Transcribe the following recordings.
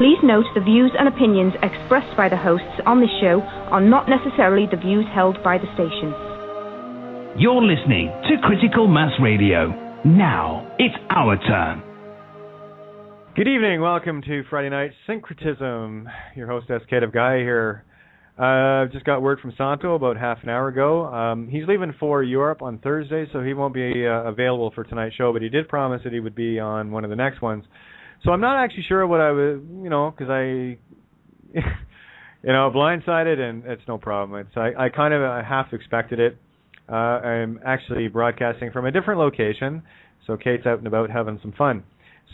Please note the views and opinions expressed by the hosts on this show are not necessarily the views held by the station. You're listening to Critical Mass Radio. Now it's our turn. Good evening. Welcome to Friday Night Syncretism. Your host, SK of Gaia here. Just got word from Santo about half an hour ago. He's leaving for Europe on Thursday, so he won't be available for tonight's show, but he did promise that he would be on one of the next ones. So I'm not actually sure what I would, because I, blindsided, and it's no problem. I kind of half expected it. I'm actually broadcasting from a different location, so Kate's out and about having some fun.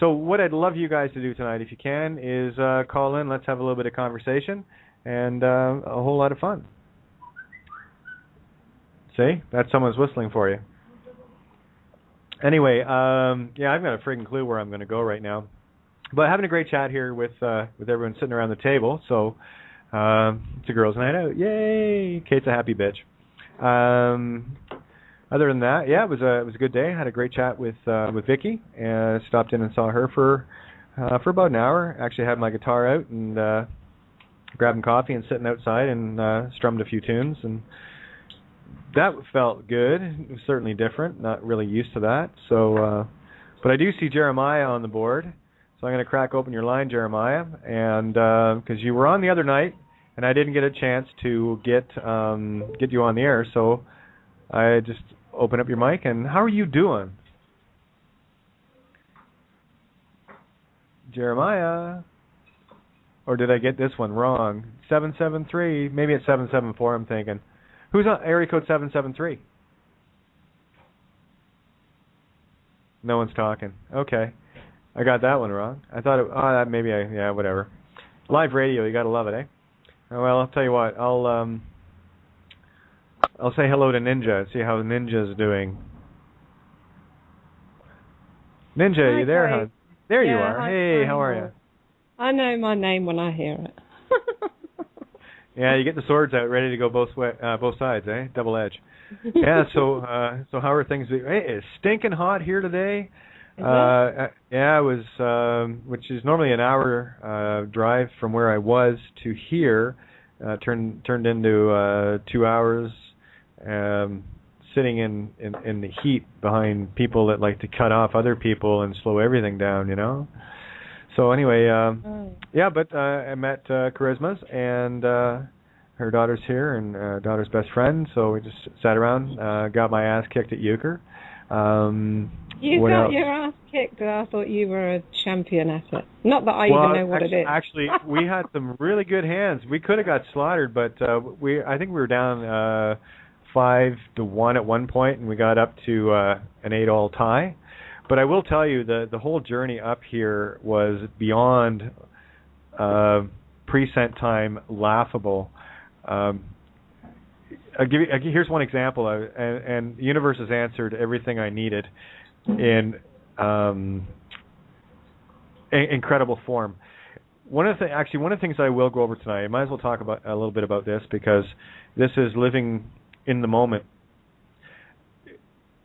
So what I'd love you guys to do tonight, if you can, is call in. Let's have a little bit of conversation and a whole lot of fun. See? That's someone's whistling for you. Anyway, I've got a friggin' clue where I'm going to go right now. But having a great chat here with everyone sitting around the table. So it's a girls' night out. Yay! Kate's a happy bitch. Other than that, it was a good day. I had a great chat with Vicky, and stopped in and saw her for about an hour. Actually had my guitar out and grabbing coffee and sitting outside and strummed a few tunes, and that felt good. It was certainly different. Not really used to that. So, but I do see Jeremiah on the board. So I'm going to crack open your line, Jeremiah, and because you were on the other night, and I didn't get a chance to get you on the air, so I just open up your mic. And how are you doing, Jeremiah? Or did I get this one wrong? 773, maybe it's 774. I'm thinking. Who's on area code 773? No one's talking. Okay. I got that one wrong. I thought whatever. Live radio, you gotta love it, eh? Well, I'll tell you what. I'll say hello to Ninja and see how Ninja's doing. Ninja, hi, are you there, hi. hon? There you are. Hey, how are you? I know my name when I hear it. Yeah, you get the swords out, ready to go both sides, eh? Double edge. Yeah. So how are things? Hey, it's stinking hot here today. It was, which is normally an hour drive from where I was to here, turned into 2 hours, sitting in the heat behind people that like to cut off other people and slow everything down, So anyway, but I met Charisma's, and her daughter's here, and daughter's best friend, so we just sat around, got my ass kicked at euchre. You got your ass kicked, and I thought you were a champion at it. Not that I even know what it is. Actually, we had some really good hands. We could have got slaughtered, but I think we were down 5-1 at one point, and we got up to an 8-all tie. But I will tell you, the whole journey up here was beyond pre-sent time laughable. Here's one example, and the universe has answered everything I needed in incredible form. One of the things I will go over tonight, I might as well talk about a little bit about this, because this is living in the moment.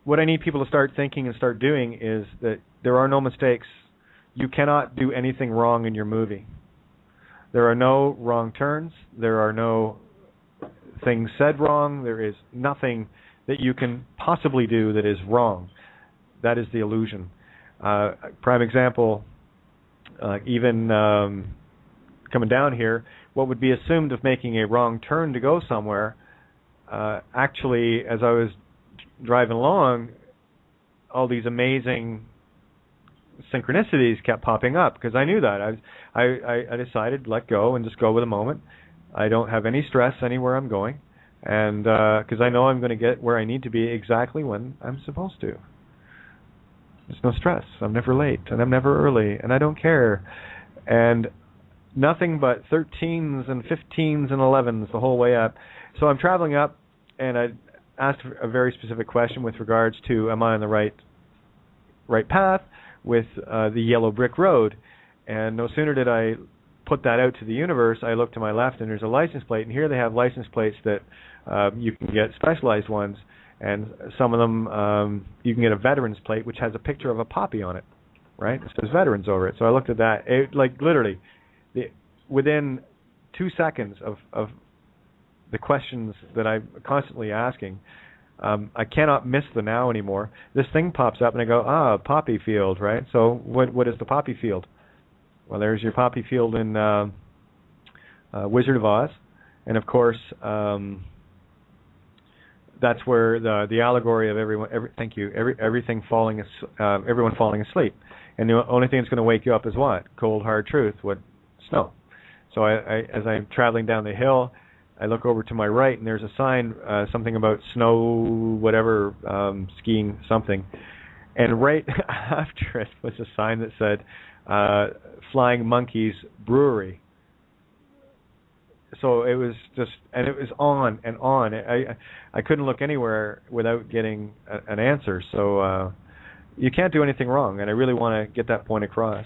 What I need people to start thinking and start doing is that there are no mistakes. You cannot do anything wrong in your movie. There are no wrong turns. There are no things said wrong. There is nothing that you can possibly do that is wrong. That is the illusion. Prime example, even coming down here, what would be assumed of making a wrong turn to go somewhere, actually, as I was driving along, all these amazing synchronicities kept popping up, because I knew that. I decided to let go and just go with the moment. I don't have any stress anywhere I'm going, and because I know I'm going to get where I need to be exactly when I'm supposed to. There's no stress. I'm never late, and I'm never early, and I don't care. And nothing but 13s and 15s and 11s the whole way up. So I'm traveling up, and I asked a very specific question with regards to, am I on the right path with the yellow brick road? And no sooner did I put that out to the universe, I looked to my left, and there's a license plate. And here they have license plates that you can get specialized ones. And some of them, you can get a veteran's plate, which has a picture of a poppy on it, right? It says veterans over it. So I looked at that. It, like, literally, the within 2 seconds of the questions that I'm constantly asking, I cannot miss the now anymore. This thing pops up, and I go, poppy field, right? So what is the poppy field? Well, there's your poppy field in Wizard of Oz, and of course, that's where the allegory of everyone falling asleep, and the only thing that's going to wake you up is what? Cold hard truth. What? Snow. So as I'm traveling down the hill, I look over to my right, and there's a sign, something about snow, whatever, skiing something. And right after it was a sign that said, Flying Monkeys Brewery. So it was just, and it was on and on. I couldn't look anywhere without getting an answer. So you can't do anything wrong, and I really want to get that point across.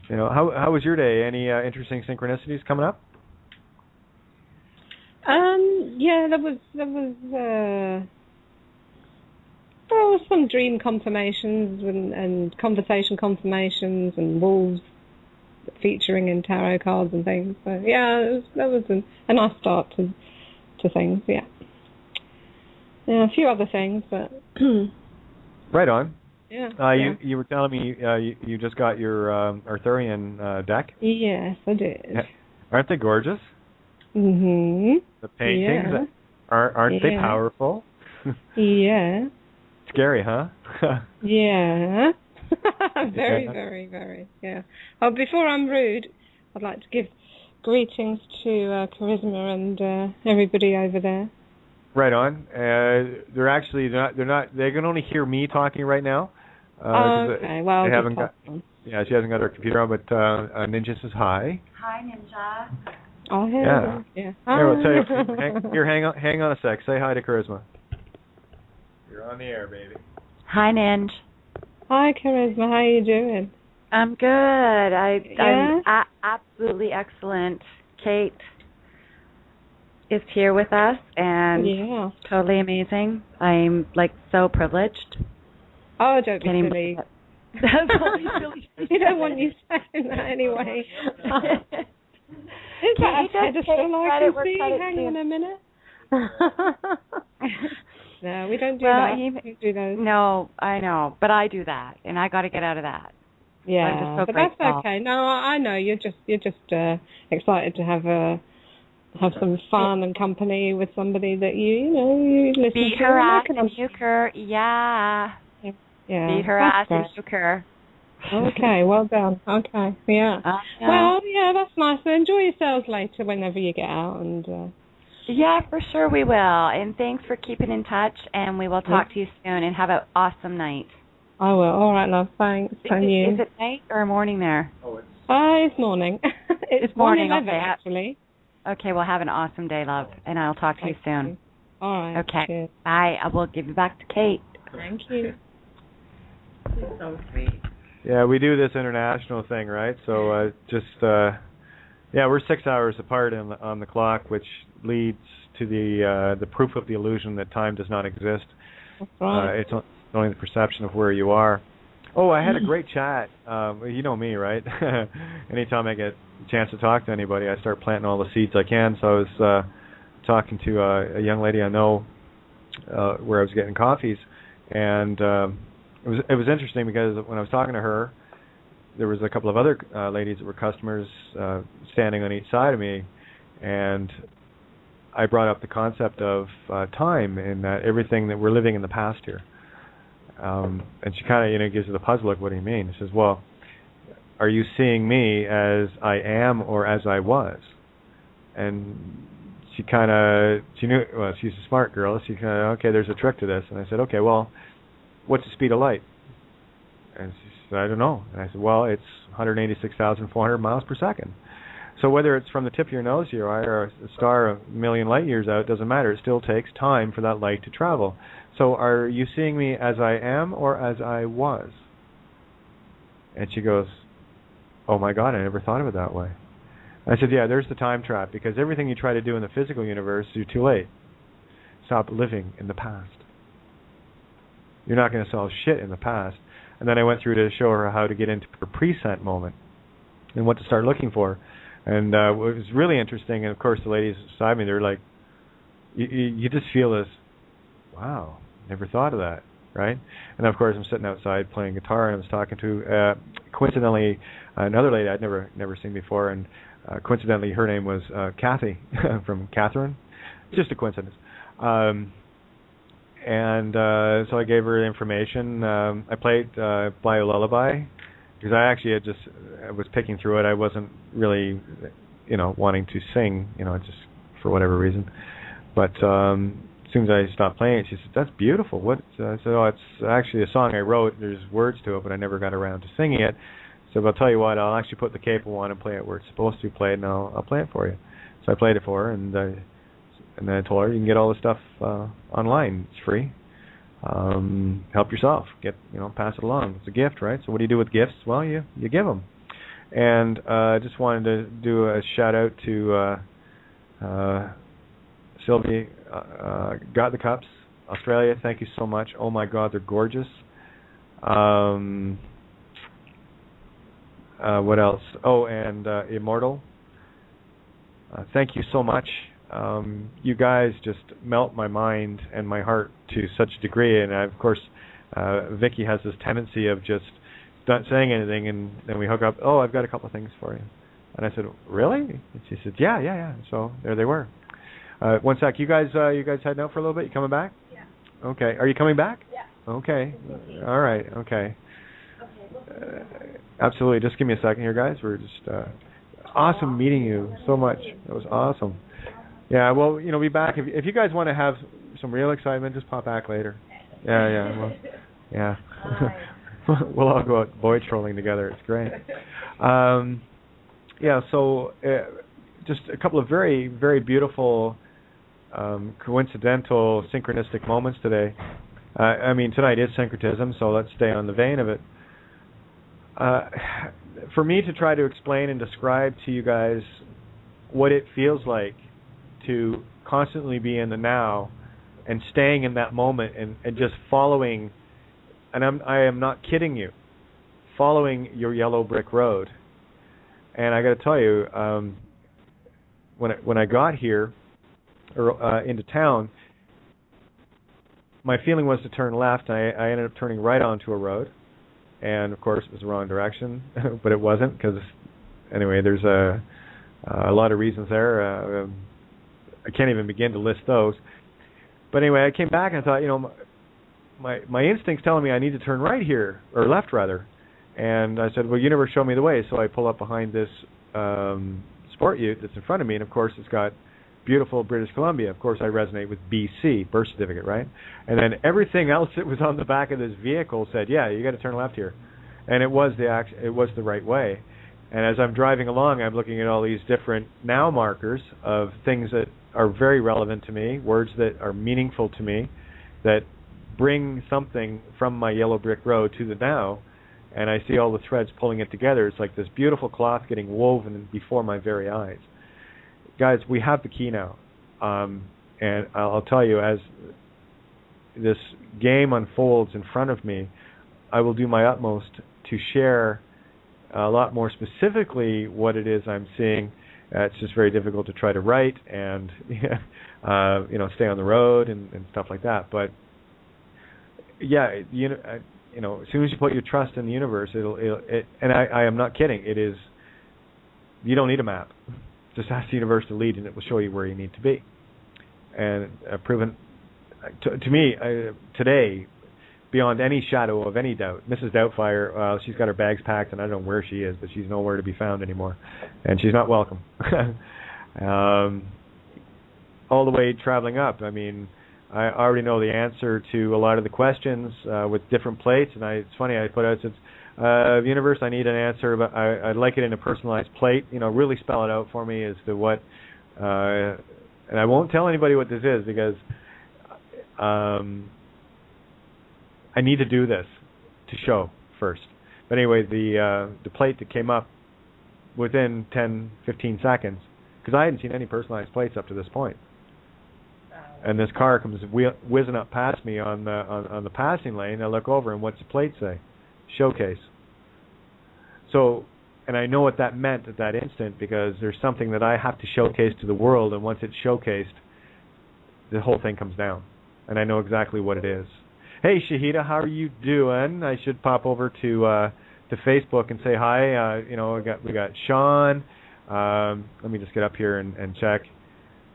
How was your day? Any interesting synchronicities coming up? Yeah, there was some dream confirmations and conversation confirmations and wolves featuring in tarot cards and things. So yeah, that was a nice start to things. Yeah, a few other things, but right on. Yeah. You were telling me you just got your Arthurian deck. Yes, I did. Aren't they gorgeous? Mhm. The paintings aren't they powerful? Yeah. Scary, huh? Yeah. Very, very, very. Yeah. Oh, before I'm rude, I'd like to give greetings to Charisma and everybody over there. Right on. They're not. They can only hear me talking right now. Okay. Well, they haven't got. Yeah, she hasn't got her computer on, but Ninja says hi. Hi, Ninja. Oh, hey. Yeah. Here, we'll tell you, hang on a sec. Say hi to Charisma. You're on the air, baby. Hi, Ninja. Hi, Charisma. How you doing? I'm good. I'm absolutely excellent. Kate is here with us, and totally amazing. I'm so privileged. Oh, don't be silly. You don't want you saying that anyway. Is that a pedestal I can see? Hang on a minute. No, we don't do that. We don't do those. No, I know, but I do that, and I got to get out of that. Yeah, but that's okay. No, I know you're just excited to have some fun and company with somebody that you listen to. Beat her ass and nuke her, yeah. Beat her ass and nuke her. Okay, well done. Okay, yeah. Well, yeah, that's nice. So enjoy yourselves later whenever you get out. And yeah, for sure we will. And thanks for keeping in touch, and we will talk to you soon, and have an awesome night. I will. All right, love. Thanks. Is it night or morning there? It's morning. It's morning, 1:11, okay. actually. Okay, well, have an awesome day, love, and I'll talk to you soon. All right. Okay. Cheers. Bye. I will give you back to Kate. Thank you. You're so sweet. Yeah, we do this international thing, right? So we're 6 hours apart on the clock, which leads to the proof of the illusion that time does not exist. That's right. It's only the perception of where you are. Oh, I had a great chat. You know me, right? Anytime I get a chance to talk to anybody, I start planting all the seeds I can. So I was talking to a young lady I know where I was getting coffees, and it was interesting because when I was talking to her, there was a couple of other ladies that were customers standing on each side of me, and I brought up the concept of time and that everything that we're living in the past here. And she kind of gives you the puzzle look. What do you mean? She says, well, are you seeing me as I am or as I was? And she knew, well, she's a smart girl. She kind of, okay, there's a trick to this. And I said, okay, well, what's the speed of light? And she said, I don't know. And I said, well, it's 186,400 miles per second. So whether it's from the tip of your nose to your eye or a star a million light years out, it doesn't matter. It still takes time for that light to travel. So are you seeing me as I am or as I was? And she goes, oh my God, I never thought of it that way. I said, yeah, there's the time trap, because everything you try to do in the physical universe, you're too late. Stop living in the past. You're not going to solve shit in the past. And then I went through to show her how to get into her present moment and what to start looking for. And what was really interesting, and of course the ladies beside me, they're like, you just feel this, wow, never thought of that, right? And of course I'm sitting outside playing guitar, and I was talking to, coincidentally, another lady I'd never seen before, and coincidentally her name was Kathy from Catherine, just a coincidence. And so I gave her information. I played Blue Lullaby, because I was picking through it. I wasn't really, wanting to sing, just for whatever reason. But as soon as I stopped playing it, she said, "That's beautiful." What? I said, "Oh, it's actually a song I wrote. There's words to it, but I never got around to singing it." So I'll tell you what, I'll actually put the capo on and play it where it's supposed to be played, and I'll play it for you. So I played it for her, and then I told her, you can get all the stuff online. It's free. Help yourself. Pass it along. It's a gift, right? So what do you do with gifts? Well, you give them. And I just wanted to do a shout out to Sylvie, Got the Cups, Australia. Thank you so much. Oh my God, they're gorgeous. What else? Oh, and Immortal. Thank you so much. You guys just melt my mind and my heart to such a degree, and of course, Vicky has this tendency of just not saying anything, and then we hook up. Oh, I've got a couple of things for you, and I said, really? And she said, yeah. So there they were. One sec, you guys heading out for a little bit? You coming back? Yeah. Okay. Are you coming back? Yeah. Okay. All right. Okay. Absolutely. Just give me a second here, guys. We're just awesome meeting you so much. That was awesome. Yeah, well, be back. If you guys want to have some real excitement, just pop back later. Yeah. Well, yeah. We'll all go out boy trolling together. It's great. So just a couple of very, very beautiful, coincidental, synchronistic moments today. Tonight is Syncretism, so let's stay on the vein of it. For me to try to explain and describe to you guys what it feels like to constantly be in the now and staying in that moment and just following, and I am not kidding you, following your yellow brick road. And I got to tell you, when I got here or into town, my feeling was to turn left. I ended up turning right onto a road, and of course it was the wrong direction, but it wasn't, because anyway, there's a lot of reasons there. I can't even begin to list those. But anyway, I came back and I thought, my instinct's telling me I need to turn right here, or left rather. And I said, well, you never show me the way. So I pull up behind this sport ute that's in front of me, and of course it's got beautiful British Columbia. Of course I resonate with BC, birth certificate, right? And then everything else that was on the back of this vehicle said, yeah, you got to turn left here. And it was the right way. And as I'm driving along, I'm looking at all these different now markers of things that are very relevant to me, words that are meaningful to me, that bring something from my yellow brick road to the now, and I see all the threads pulling it together. It's like this beautiful cloth getting woven before my very eyes. Guys, we have the key now. And I'll tell you, as this game unfolds in front of me, I will do my utmost to share a lot more specifically what it is I'm seeing. It's just very difficult to try to write and stay on the road and stuff like that. But yeah, as soon as you put your trust in the universe, and I am not kidding. It is. You don't need a map. Just ask the universe to lead, and it will show you where you need to be. And proven to me today, beyond any shadow of any doubt, Mrs. Doubtfire, she's got her bags packed, and I don't know where she is, but she's nowhere to be found anymore, and she's not welcome. All the way traveling up, I already know the answer to a lot of the questions with different plates, and it's funny, I put out, since universe, I need an answer, but I'd like it in a personalized plate, really spell it out for me as to what, and I won't tell anybody what this is, because I need to do this to show first. But anyway, the plate that came up within 10, 15 seconds, because I hadn't seen any personalized plates up to this point. And this car comes whizzing up past me on the passing lane. I look over, and what's the plate say? Showcase. So And I know what that meant at that instant because there's something that I have to showcase to the world, and once it's showcased, the whole thing comes down. And I know exactly what it is. Hey, Shahida, how are you doing? I should pop over to Facebook and say hi. We got Sean. Let me just get up here and check.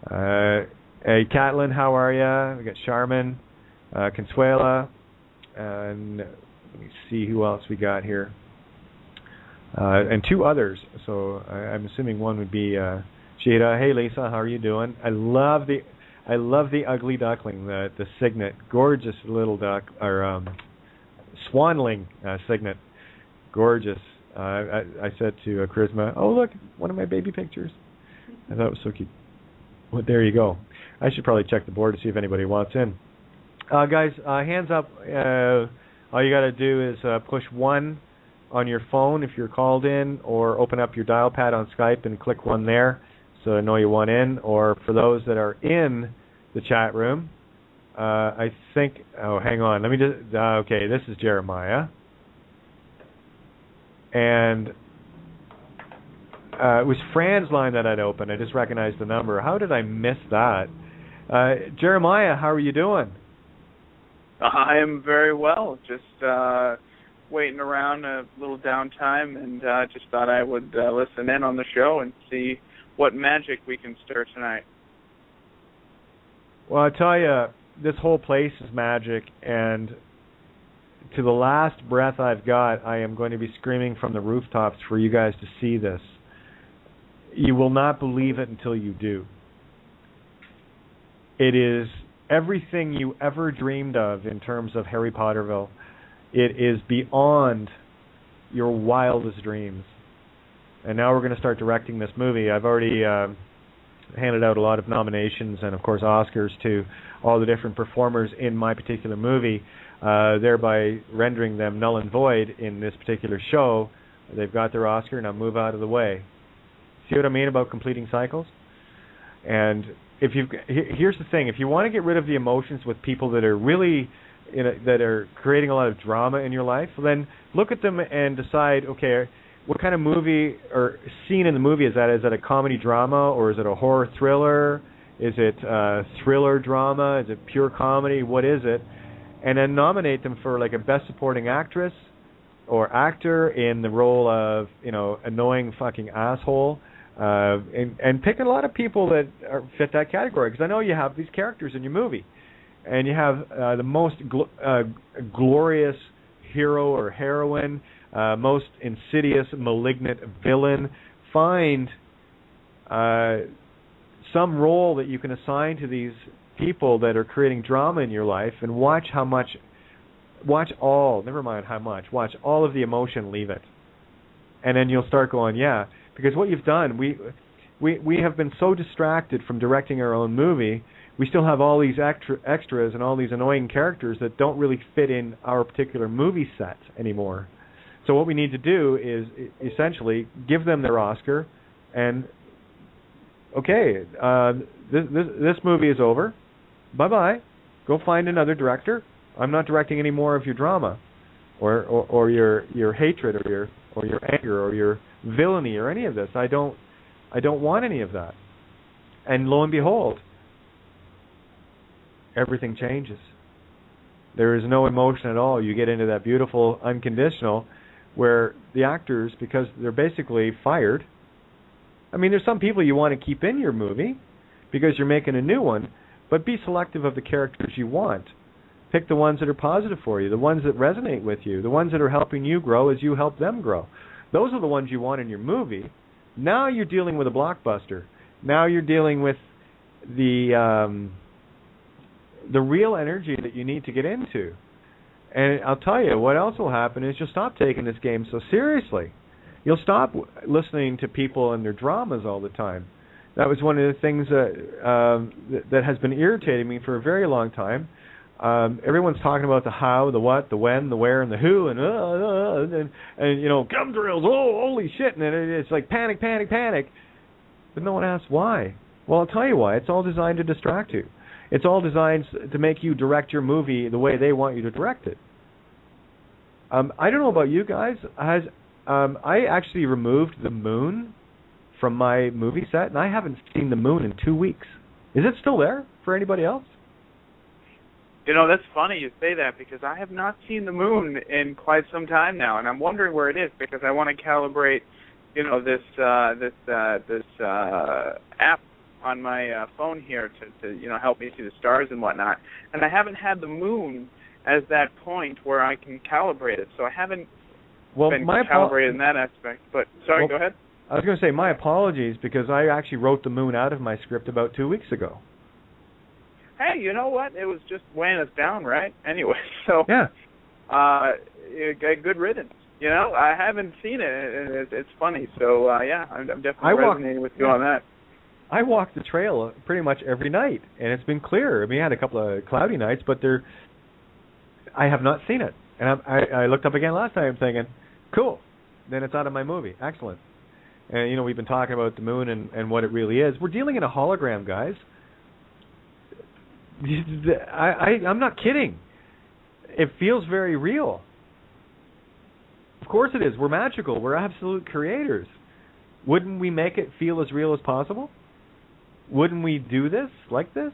Hey, Catlin, how are you? We got Charmin, Consuela, and let me see who else we got here. And two others. So I'm assuming one would be Shahida. Hey, Lisa, how are you doing? I love the ugly duckling, the cygnet, gorgeous little duck, or swanling cygnet, gorgeous. I said to Charisma, oh look, one of my baby pictures. I thought it was so cute. Well, there you go. I should probably check the board to see if anybody wants in. Guys, hands up. All you got to do is push 1 on your phone if you're called in, or open up your dial pad on Skype and click 1 there, so I know you want in. Or for those that are in the chat room, I think, hang on, let me just, okay, this is Jeremiah. And it was Fran's line that I'd opened. I just recognized the number. How did I miss that? Jeremiah, how are you doing? I am very well. Just waiting around, a little downtime, and just thought I would listen in on the show and see what magic we can stir tonight. Well, I tell you, this whole place is magic, and to the last breath I've got, I am going to be screaming from the rooftops for you guys to see this. You will not believe it until you do. It is everything you ever dreamed of in terms of Harry Potterville. It is beyond your wildest dreams. And now we're going to start directing this movie. I've already handed out a lot of nominations and, of course, Oscars to all the different performers in my particular movie, thereby rendering them null and void in this particular show. They've got their Oscar, now move out of the way. See what I mean about completing cycles? And here's the thing: if you want to get rid of the emotions with people that are really that are creating a lot of drama in your life, then look at them and decide, okay, what kind of movie or scene in the movie is that? Is that a comedy drama, or is it a horror thriller? Is it thriller drama? Is it pure comedy? What is it? And then nominate them for like a best supporting actress or actor in the role of, annoying fucking asshole. And pick a lot of people that fit that category, because I know you have these characters in your movie, and you have the most glorious hero or heroine, most insidious, malignant villain. Find some role that you can assign to these people that are creating drama in your life, and watch all of the emotion, leave it. And then you'll start going, yeah. Because what you've done, we have been so distracted from directing our own movie, we still have all these extras and all these annoying characters that don't really fit in our particular movie set anymore. So what we need to do is essentially give them their Oscar, and okay, this movie is over. Bye-bye. Go find another director. I'm not directing any more of your drama, or your hatred, or your anger, or your villainy, or any of this. I don't want any of that. And lo and behold, everything changes. There is no emotion at all. You get into that beautiful unconditional, where the actors, because they're basically fired. I mean, there's some people you want to keep in your movie because you're making a new one, but be selective of the characters you want. Pick the ones that are positive for you, the ones that resonate with you, the ones that are helping you grow as you help them grow. Those are the ones you want in your movie. Now you're dealing with a blockbuster. Now you're dealing with the real energy that you need to get into. And I'll tell you, what else will happen is you'll stop taking this game so seriously. You'll stop listening to people and their dramas all the time. That was one of the things that has been irritating me for a very long time. Everyone's talking about the how, the what, the when, the where, and the who, and gum drills, holy shit, and it's like panic, panic, panic. But no one asks why. Well, I'll tell you why. It's all designed to distract you. It's all designed to make you direct your movie the way they want you to direct it. I don't know about you guys. I actually removed the moon from my movie set, and I haven't seen the moon in 2 weeks. Is it still there for anybody else? You know, that's funny you say that, because I have not seen the moon in quite some time now, and I'm wondering where it is, because I want to calibrate, you know, this app on my phone here to you know, help me see the stars and whatnot. And I haven't had the moon as that point where I can calibrate it, so I haven't been calibrated in that aspect. But sorry, go ahead. I was going to say my apologies, because I actually wrote the moon out of my script about 2 weeks ago. Hey, you know what? It was just weighing us down, right? Anyway, so yeah, good riddance. You know, I haven't seen it. It's funny. So yeah, I'm definitely resonating with you on that. I walk the trail pretty much every night, and it's been clear. I mean, I had a couple of cloudy nights, but I have not seen it. And I looked up again last time, thinking, cool. Then it's out of my movie. Excellent. And you know, we've been talking about the moon and what it really is. We're dealing in a hologram, guys. I'm not kidding. It feels very real. Of course it is. We're magical. We're absolute creators. Wouldn't we make it feel as real as possible? Wouldn't we do this like this?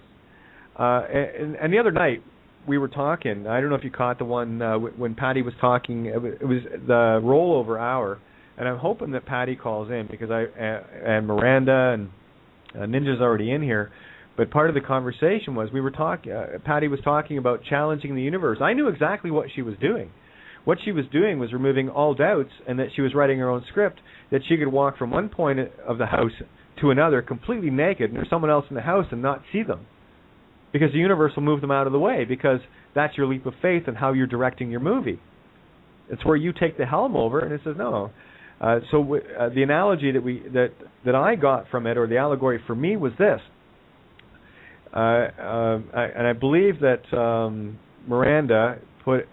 And the other night we were talking. I don't know if you caught the one when Patty was talking. It was the rollover hour, and I'm hoping that Patty calls in, because and Miranda and Ninja's already in here. But part of the conversation was Patty was talking about challenging the universe. I knew exactly what she was doing. What she was doing was removing all doubts, and that she was writing her own script, that she could walk from one point of the house to another completely naked, and there's someone else in the house, and not see them. Because the universe will move them out of the way, because that's your leap of faith and how you're directing your movie. It's where you take the helm over, and it says no. The analogy that I got from it, or the allegory for me, was this. And I believe that Miranda put,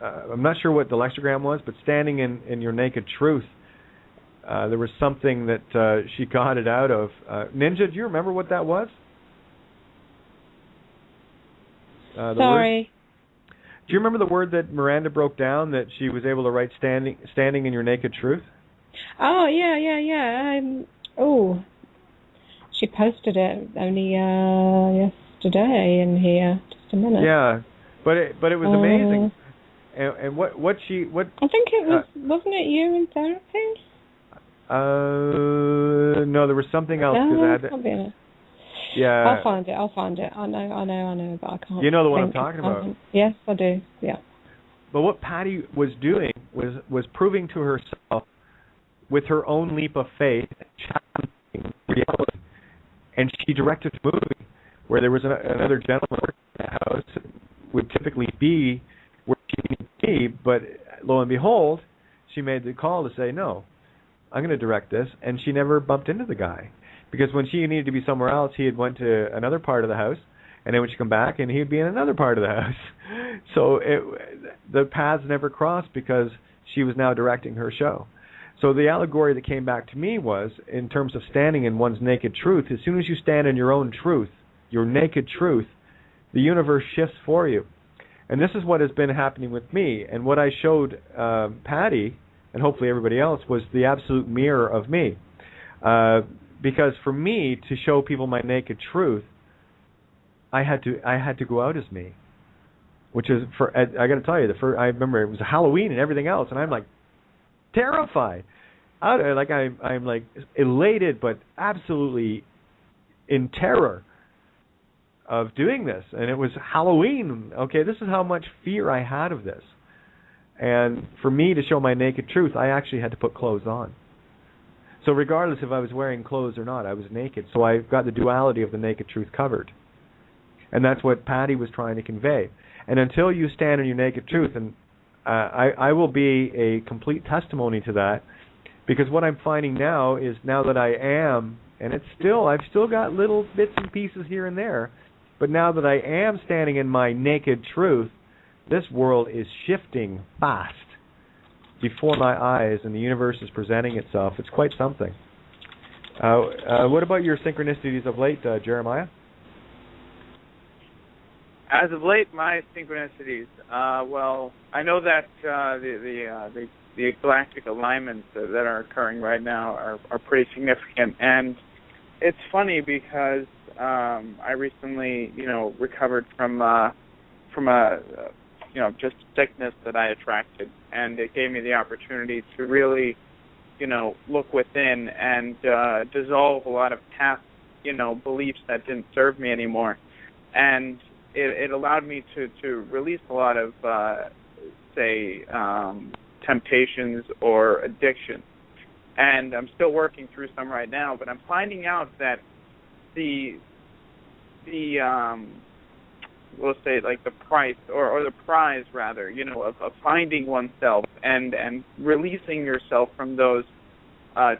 I'm not sure what the lexigram was, but standing in your naked truth, there was something that she got it out of. Ninja, do you remember what that was? Sorry. Do you remember the word that Miranda broke down, that she was able to write standing in your naked truth? Oh, yeah. She posted it only yesterday in here. Just a minute. Yeah, but it was amazing. And what I think it was, wasn't it you in therapy? No, there was something else. Yeah. I'll find it. I know, but I can't. You know the one I'm talking about. Yes, I do. Yeah. But what Patty was doing was proving to herself, with her own leap of faith, challenging reality. And she directed a movie where there was another gentleman working in the house, would typically be where she needed to be, but lo and behold, she made the call to say, no, I'm going to direct this, and she never bumped into the guy. Because when she needed to be somewhere else, he had went to another part of the house, and then when she come back, and he'd be in another part of the house. So the paths never crossed, because she was now directing her show. So the allegory that came back to me was, in terms of standing in one's naked truth, as soon as you stand in your own truth, your naked truth, the universe shifts for you. And this is what has been happening with me. And what I showed Patty, and hopefully everybody else, was the absolute mirror of me. Because for me to show people my naked truth, I had to go out as me. Which is, I got to tell you, I remember it was Halloween and everything else, and I'm like, terrified. I'm like elated, but absolutely in terror of doing this. And it was Halloween. Okay, this is how much fear I had of this. And for me to show my naked truth, I actually had to put clothes on. So regardless if I was wearing clothes or not, I was naked. So I got the duality of the naked truth covered. And that's what Patty was trying to convey. And until you stand in your naked truth, and I will be a complete testimony to that, because what I'm finding now is, now that I am, and I've still got little bits and pieces here and there, but now that I am standing in my naked truth, this world is shifting fast before my eyes, and the universe is presenting itself. It's quite something. What about your synchronicities of late, Jeremiah? As of late, my synchronicities. Well, I know that the galactic alignments that are occurring right now are pretty significant, and it's funny because I recently, recovered from a just sickness that I attracted, and it gave me the opportunity to really, look within and dissolve a lot of past, beliefs that didn't serve me anymore, and it allowed me to release a lot of, temptations or addictions. And I'm still working through some right now, but I'm finding out that we'll say like the price or the prize rather, of finding oneself and releasing yourself from those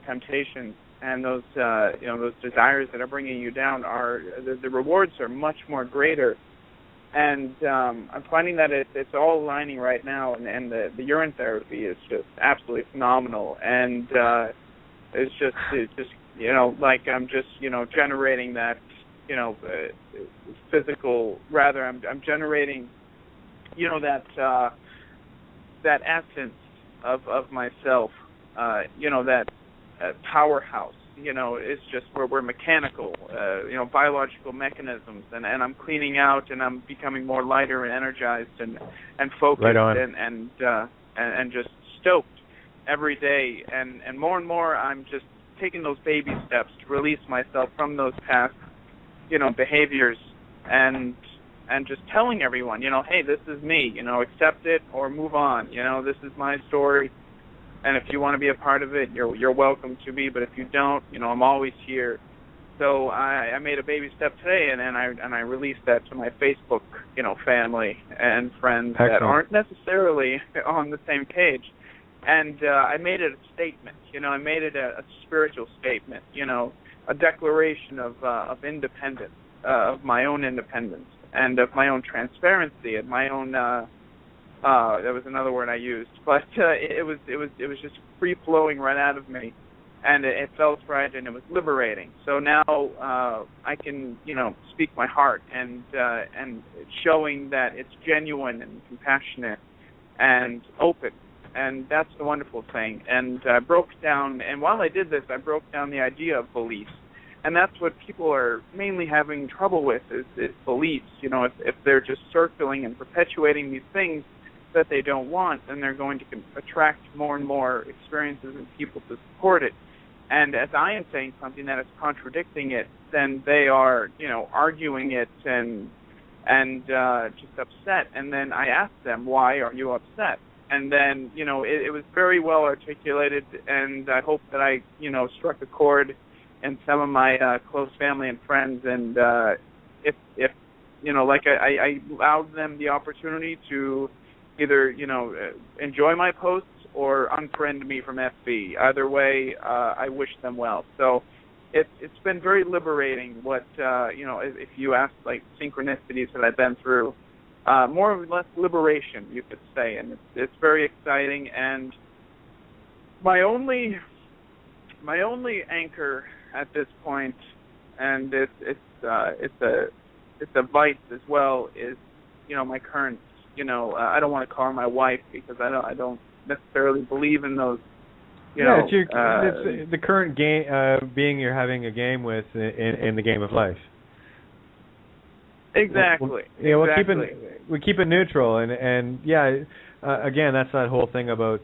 temptations and those those desires that are bringing you down are the rewards are much more greater. And I'm finding that it's all aligning right now, and the urine therapy is just absolutely phenomenal. And it's just like I'm just generating that physical. Rather, I'm generating that essence of myself. That powerhouse. It's just where we're mechanical, biological mechanisms, and I'm cleaning out, and I'm becoming more lighter and energized and focused, right on. and just stoked every day, and more I'm just taking those baby steps to release myself from those past, behaviors, and just telling everyone, hey, this is me, accept it or move on, this is my story. And if you want to be a part of it, you're welcome to be. But if you don't, I'm always here. So I made a baby step today, and I released that to my Facebook, family and friends Excellent. That aren't necessarily on the same page. And I made it a statement. I made it a spiritual statement. A declaration of independence, of my own independence, and of my own transparency, and my own. That was another word I used, but it was just free flowing right out of me, and it felt right, and it was liberating. So now I can speak my heart, and showing that it's genuine and compassionate and open, and that's the wonderful thing. And I broke down, and while I did this, I broke down the idea of beliefs. And that's what people are mainly having trouble with is beliefs. If they're just circling and perpetuating these things that they don't want, then they're going to attract more and more experiences and people to support it. And as I am saying something that is contradicting it, then they are, arguing it and just upset. And then I ask them, why are you upset? And then, it was very well articulated, and I hope that I, struck a chord in some of my close family and friends. And if I allowed them the opportunity to either, enjoy my posts or unfriend me from FB. Either way, I wish them well. So it's been very liberating what, if you ask, like, synchronicities that I've been through, more or less liberation, you could say. And it's very exciting. And my only anchor at this point, and it's a vice as well, is, my current, I don't want to call her my wife because I don't necessarily believe in those. It's the current game being you're having a game with in the game of life. Exactly. We keep it neutral, and again, that's that whole thing about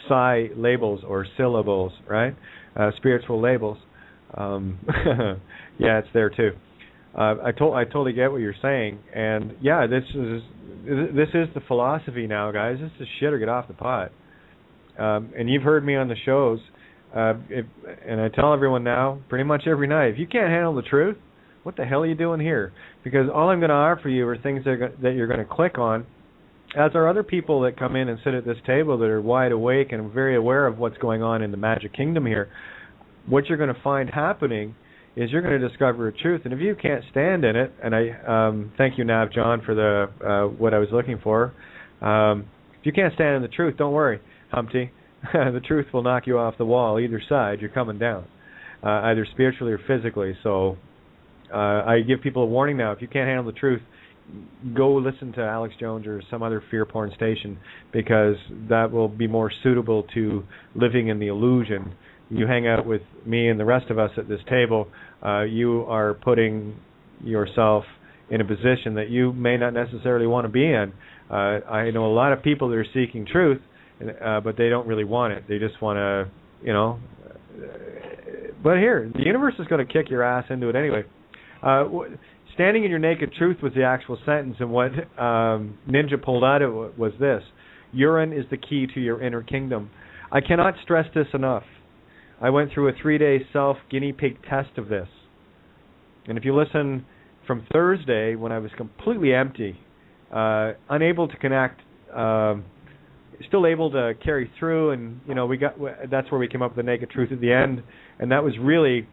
psi labels or syllables, right? Spiritual labels. Yeah, it's there too. I totally get what you're saying, and yeah, this is the philosophy now, guys. This is shit or get off the pot. And you've heard me on the shows, and I tell everyone now, pretty much every night, if you can't handle the truth, what the hell are you doing here? Because all I'm going to offer you are things that you're going to click on. As are other people that come in and sit at this table that are wide awake and very aware of what's going on in the Magic Kingdom here. What you're going to find happening is you're going to discover a truth, and if you can't stand in it, and I thank you, Nav John, for the what I was looking for. If you can't stand in the truth, don't worry, Humpty. The truth will knock you off the wall either side. You're coming down, either spiritually or physically. So I give people a warning now. If you can't handle the truth, go listen to Alex Jones or some other fear porn station, because that will be more suitable to living in the illusion. You hang out with me and the rest of us at this table, you are putting yourself in a position that you may not necessarily want to be in. I know a lot of people that are seeking truth, but they don't really want it. They just want to, but here, the universe is going to kick your ass into it anyway. Standing in your naked truth was the actual sentence, and what Ninja pulled out of it was this: urine is the key to your inner kingdom. I cannot stress this enough. I went through a 3-day self-guinea pig test of this. And if you listen from Thursday, when I was completely empty, unable to connect, still able to carry through, and that's where we came up with the naked truth at the end, and that was really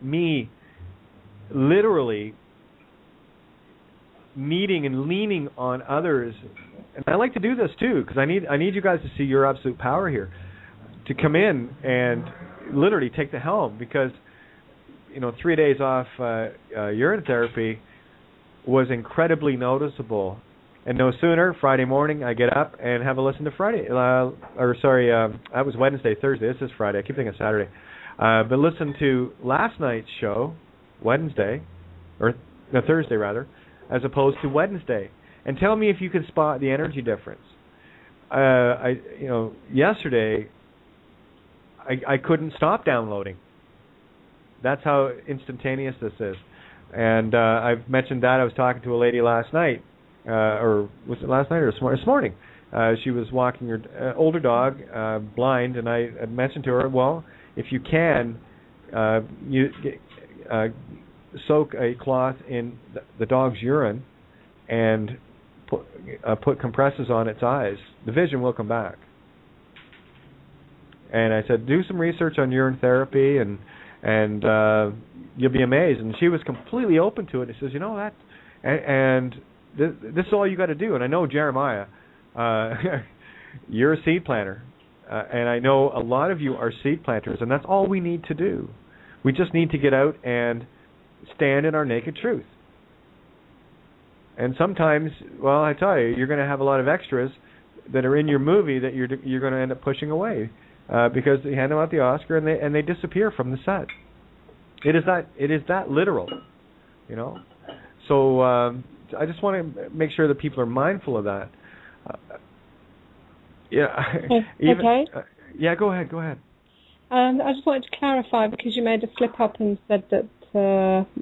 me literally needing and leaning on others. And I like to do this too, because I need you guys to see your absolute power here, to come in and literally take the helm, because 3 days off urine therapy was incredibly noticeable. And no sooner, Friday morning, I get up and have a listen to Friday. That was Thursday. This is Friday. I keep thinking Saturday. But listen to last night's show, Thursday rather, as opposed to Wednesday. And tell me if you can spot the energy difference. Yesterday, I couldn't stop downloading. That's how instantaneous this is. And I've mentioned that. I was talking to a lady last night. Or was it last night or this morning? She was walking her older dog, blind, and I had mentioned to her, well, if you can, soak a cloth in the dog's urine and put compresses on its eyes, the vision will come back. And I said, do some research on urine therapy, and you'll be amazed. And she was completely open to it. She says, that, and this is all you got to do. And I know, Jeremiah, you're a seed planter, and I know a lot of you are seed planters, and that's all we need to do. We just need to get out and stand in our naked truth. And sometimes, well, I tell you, you're going to have a lot of extras that are in your movie that you're going to end up pushing away, because they hand them out the Oscar and they disappear from the set. It is that literal, So I just want to make sure that people are mindful of that. Okay. Yeah, go ahead. I just wanted to clarify, because you made a slip up and said that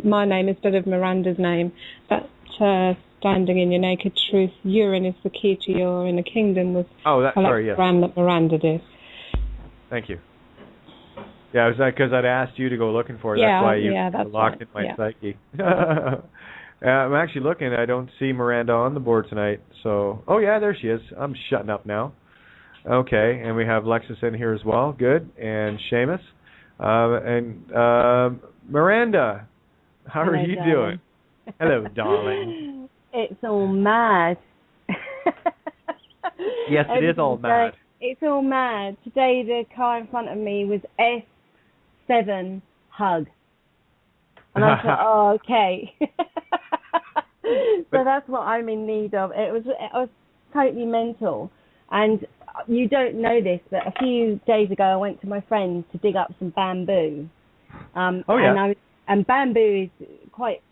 my name instead of Miranda's name, that standing in your naked truth, urine is the key to your inner kingdom, was that Miranda did. Thank you. Yeah, it was because I'd asked you to go looking for it. That's why you locked in my psyche. I'm actually looking. I don't see Miranda on the board tonight. So, oh yeah, there she is. I'm shutting up now. Okay, and we have Lexus in here as well. Good. And Seamus. And Miranda, how are you doing? Hello, darling. It's all mad. Yes, it is all mad. It's all mad. Today the car in front of me was S7 hug. And I thought, oh, okay. So that's what I'm in need of. I was totally mental. And you don't know this, but a few days ago I went to my friends to dig up some bamboo. And bamboo is quite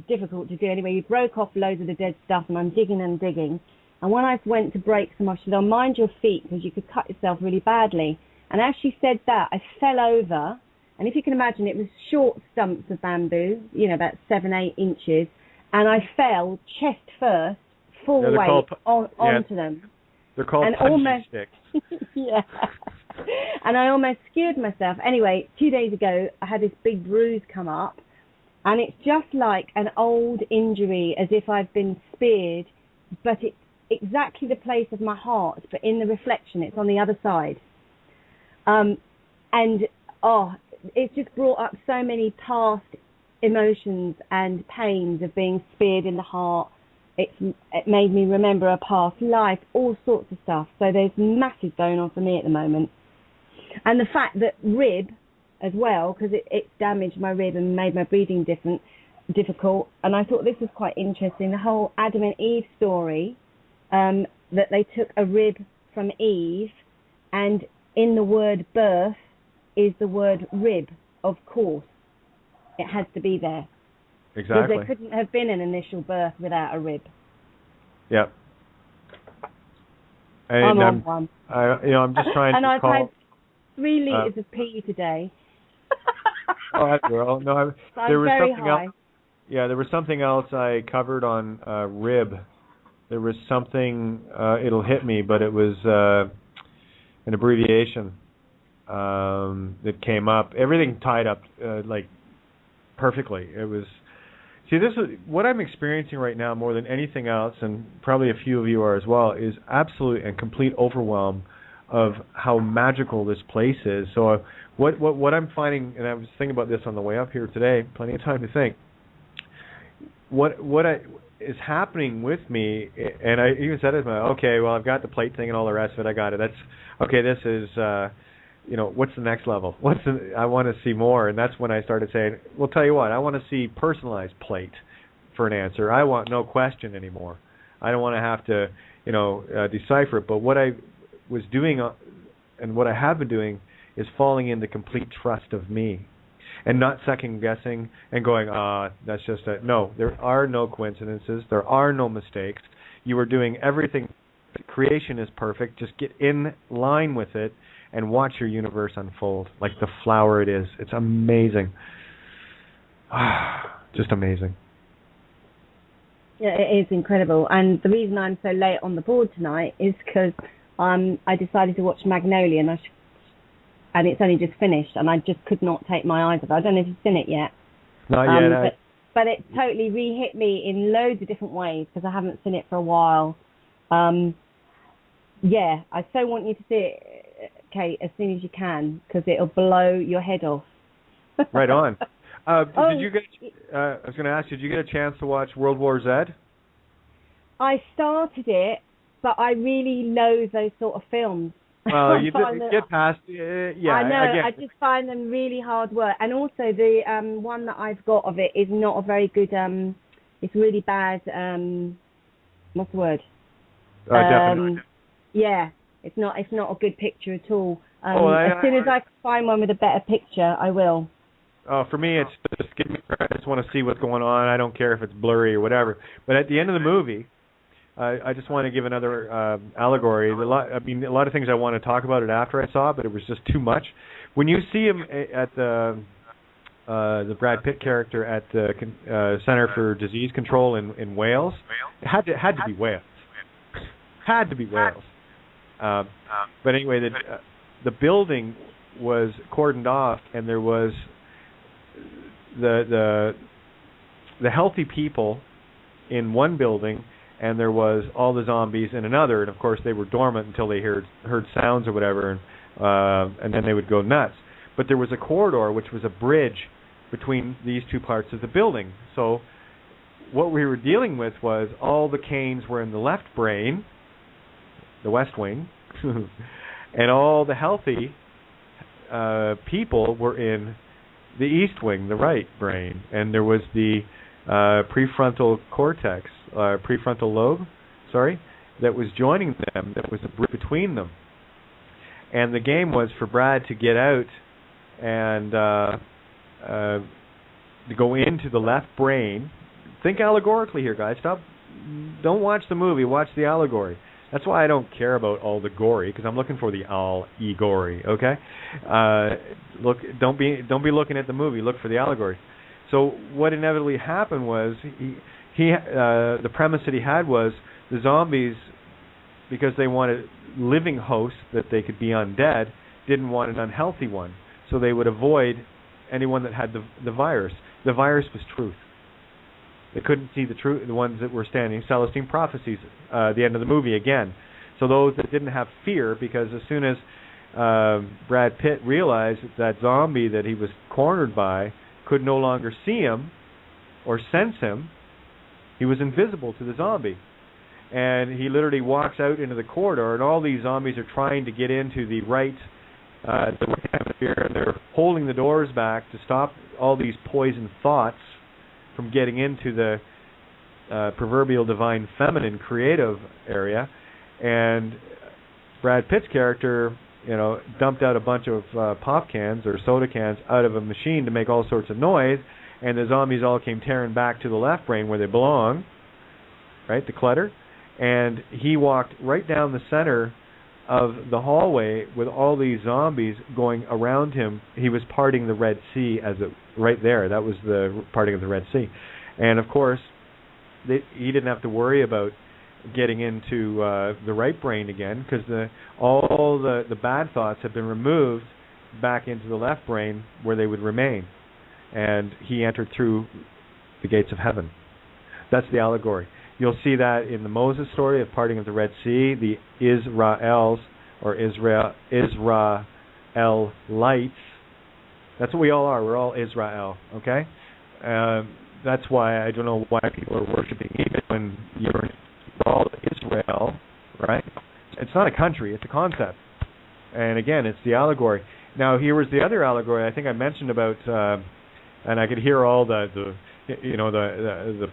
difficult to do anyway. You broke off loads of the dead stuff, and I'm digging and digging. And when I went to break some off, she said, oh, mind your feet, because you could cut yourself really badly. And as she said that, I fell over. And if you can imagine, it was short stumps of bamboo, about 7-8 inches. And I fell chest first, full weight onto them. They're called punchy sticks. Yeah. And I almost skewered myself. Anyway, 2 days ago, I had this big bruise come up. And it's just like an old injury, as if I've been speared. But it's exactly the place of my heart. But in the reflection, it's on the other side. It's just brought up so many past emotions and pains of being speared in the heart. It made me remember a past life, all sorts of stuff. So there's massive going on for me at the moment. And the fact that rib as well, because it damaged my rib and made my breathing different, difficult, and I thought this was quite interesting. The whole Adam and Eve story, that they took a rib from Eve, and in the word birth is the word rib. Of course, it has to be there. Exactly. Because there couldn't have been an initial birth without a rib. Yep. I'm on one. I'm just trying and to I've call. had 3 liters of pee today. Oh, girl. No, so there I'm was very something high. else. Yeah, there was something else I covered on rib. There was something. It'll hit me, but it was an abbreviation that came up. Everything tied up like perfectly. It was. See, this is what I'm experiencing right now more than anything else, and probably a few of you are as well, is absolute and complete overwhelm of how magical this place is. So what I'm finding, and I was thinking about this on the way up here today, plenty of time to think, what is happening with me, and I even said it, okay, well, I've got the plate thing and all the rest of it, I got it. That's, okay, this is, what's the next level? I want to see more, and that's when I started saying, well, tell you what, I want to see personalized plate for an answer. I want no question anymore. I don't want to have to, decipher it. But what I was doing, and what I have been doing, is falling into complete trust of me, and not second guessing and going, that's just a no. There are no coincidences. There are no mistakes. You are doing everything. Creation is perfect. Just get in line with it and watch your universe unfold like the flower it is. It's amazing. Just amazing. Yeah, it is incredible. And the reason I'm so late on the board tonight is because I decided to watch Magnolia, and it's only just finished, and I just could not take my eyes off it. I don't know if you've seen it yet. Not yet. But it totally re-hit me in loads of different ways because I haven't seen it for a while. Yeah, I so want you to see it, Kate, as soon as you can, because it'll blow your head off. Right on. Did you get? I was going to ask you, did you get a chance to watch World War Z? I started it, but I really loathe those sort of films. Well, you did get past. Yeah, I know. Again. I just find them really hard work, and also the one that I've got of it is not a very good. It's really bad. What's the word? Definitely. Yeah, it's not a good picture at all. As soon as I find one with a better picture, I will. For me, it's just give me. I just want to see what's going on. I don't care if it's blurry or whatever. But at the end of the movie, I just want to give another allegory. A lot of things I want to talk about it after I saw it, but it was just too much. When you see him at the Brad Pitt character at the Center for Disease Control in Wales, it had to be Wales. Had to be Wales. But anyway, the building was cordoned off, and there was the healthy people in one building, and there was all the zombies in another. And of course, they were dormant until they heard sounds or whatever, and then they would go nuts. But there was a corridor, which was a bridge between these two parts of the building. So what we were dealing with was all the Canes were in the left brain, the West Wing, and all the healthy people were in the East Wing, the right brain. And there was the prefrontal cortex, prefrontal lobe, that was joining them, that was a bridge between them. And the game was for Brad to get out and to go into the left brain. Think allegorically here, guys. Don't watch the movie, watch the allegory. That's why I don't care about all the gory, because I'm looking for the all-e-gory, okay? Don't be looking at the movie, look for the allegory. So what inevitably happened was, the premise that he had was the zombies, because they wanted living hosts that they could be undead, didn't want an unhealthy one. So they would avoid anyone that had the virus. The virus was truth. They couldn't see the truth, the ones that were standing, Celestine prophecies, the end of the movie again. So those that didn't have fear, because as soon as Brad Pitt realized that zombie that he was cornered by could no longer see him or sense him, he was invisible to the zombie. And he literally walks out into the corridor, and all these zombies are trying to get into the right hemisphere, and they're holding the doors back to stop all these poison thoughts from getting into the proverbial divine feminine creative area, and Brad Pitt's character, dumped out a bunch of pop cans or soda cans out of a machine to make all sorts of noise, and the zombies all came tearing back to the left brain where they belong, right, the clutter, and he walked right down the center of the hallway with all these zombies going around him. He was parting the Red Sea right there. That was the parting of the Red Sea. And of course, he didn't have to worry about getting into the right brain again, because all the bad thoughts had been removed back into the left brain where they would remain. And he entered through the gates of heaven. That's the allegory. You'll see that in the Moses story of parting of the Red Sea, the Israelites. That's what we all are. We're all Israel, okay? That's why I don't know why people are worshiping even when you're all Israel, right? It's not a country, it's a concept. And again, it's the allegory. Now, here was the other allegory I think I mentioned about, and I could hear all the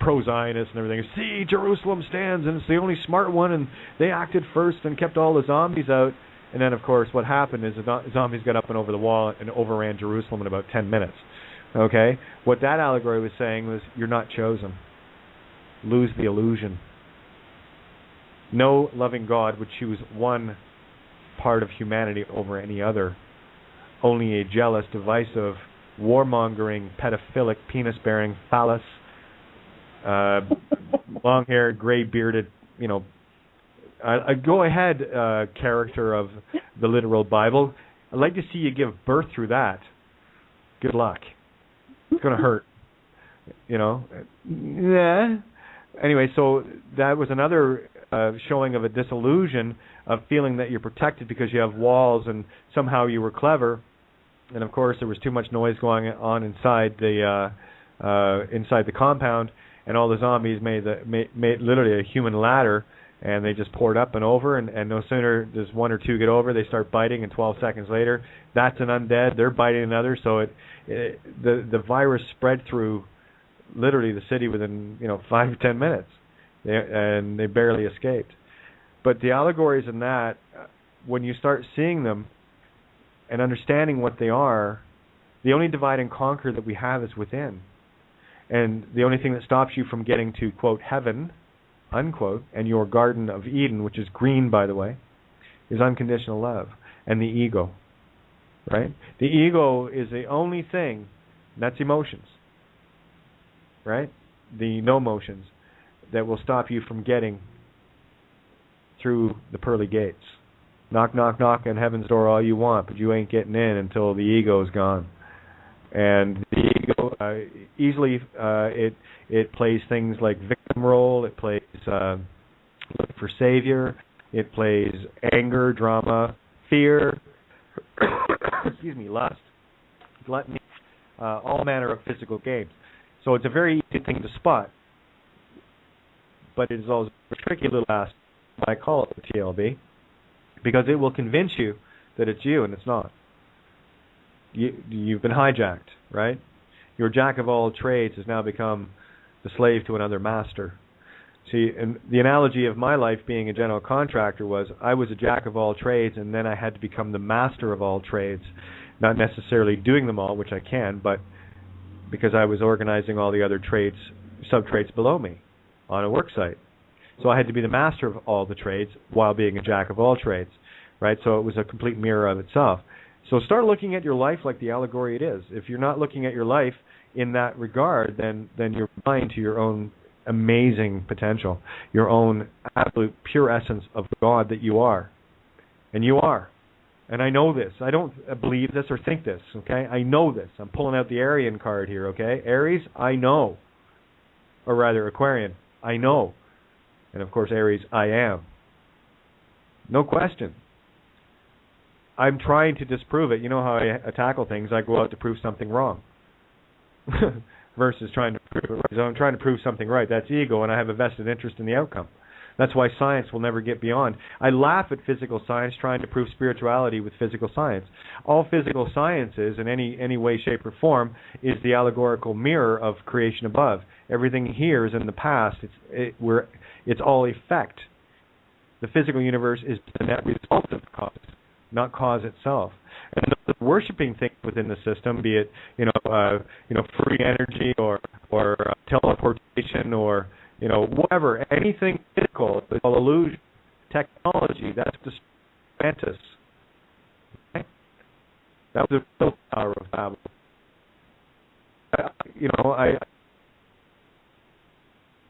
pro-Zionists and everything. See, Jerusalem stands, and it's the only smart one, and they acted first and kept all the zombies out. And then, of course, what happened is the zombies got up and over the wall and overran Jerusalem in about 10 minutes. Okay? What that allegory was saying was, you're not chosen. Lose the illusion. No loving God would choose one part of humanity over any other. Only a jealous, divisive, warmongering, pedophilic, penis-bearing, phallus, long-haired, gray-bearded, a go-ahead character of the literal Bible. I'd like to see you give birth through that. Good luck. It's going to hurt. Yeah. Anyway, so that was another showing of a disillusion of feeling that you're protected because you have walls and somehow you were clever. And of course, there was too much noise going on inside the compound, and all the zombies made literally a human ladder, and they just poured up and over. And no sooner does one or two get over, they start biting, and 12 seconds later, that's an undead. They're biting another. So the virus spread through literally the city within 5 to 10 minutes, and they barely escaped. But the allegories in that, when you start seeing them and understanding what they are, the only divide and conquer that we have is within. And the only thing that stops you from getting to, quote, heaven, unquote, and your Garden of Eden, which is green, by the way, is unconditional love and the ego, right? The ego is the only thing, that's emotions, right? The no motions that will stop you from getting through the pearly gates. Knock, knock, knock on heaven's door all you want, but you ain't getting in until the ego's gone. And the ego easily it plays things like victim role. It plays look for savior. It plays anger, drama, fear, excuse me, lust, gluttony, all manner of physical games. So it's a very easy thing to spot, but it is also a tricky little aspect. I call it the TLB. Because it will convince you that it's you and it's not. You've been hijacked, right? Your jack of all trades has now become the slave to another master. See, and the analogy of my life being a general contractor was I was a jack of all trades, and then I had to become the master of all trades. Not necessarily doing them all, which I can, but because I was organizing all the other trades, sub-trades below me on a work site. So I had to be the master of all the trades while being a jack of all trades, right? So it was a complete mirror of itself. So start looking at your life like the allegory it is. If you're not looking at your life in that regard, then you're blind to your own amazing potential, your own absolute pure essence of God that you are. And you are. And I know this. I don't believe this or think this, okay? I know this. I'm pulling out the Aryan card here, okay? Aries, I know. Or rather, Aquarian, I know. And of course, Aries, I am. No question. I'm trying to disprove it. You know how I tackle things. I go out to prove something wrong. Versus trying to prove it right. So I'm trying to prove something right. That's ego, and I have a vested interest in the outcome. That's why science will never get beyond. I laugh at physical science trying to prove spirituality with physical science. All physical science is, in any way, shape, or form, is the allegorical mirror of creation above. Everything here is in the past. It's all effect. The physical universe is the net result of cause, not cause itself. And the worshiping things within the system, be it free energy or teleportation or whatever, anything physical, it's all illusion, technology. That's the Santos. Okay? That was the real power of Babel. I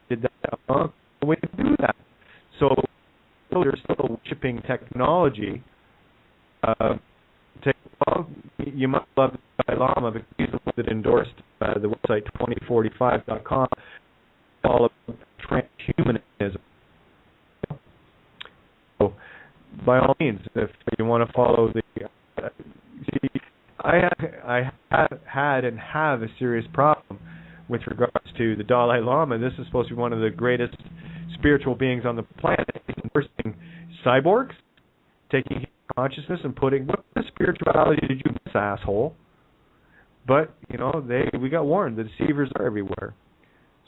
did that. We didn't do that. So there's still worshiping technology. You must love the Dalai Lama because he's the one that endorsed the website 2045.com, all about transhumanism. So, by all means, if you want to follow I had and have a serious problem with regards to the Dalai Lama. This is supposed to be one of the greatest spiritual beings on the planet. He's endorsing cyborgs, taking consciousness and putting, what spirituality did you miss, asshole? But, we got warned. The deceivers are everywhere.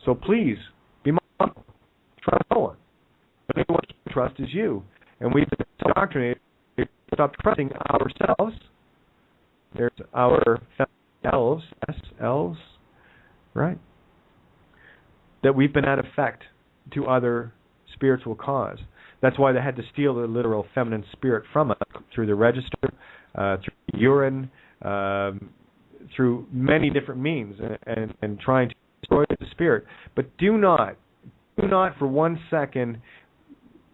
So please, be mindful. Trust no one. The only one you trust is you. And we've been indoctrinated to stop trusting ourselves. There's our elves, elves, right? That we've been at effect to other spiritual cause. That's why they had to steal the literal feminine spirit from us through the register, through urine, through many different means, and trying to destroy the spirit. But do not for 1 second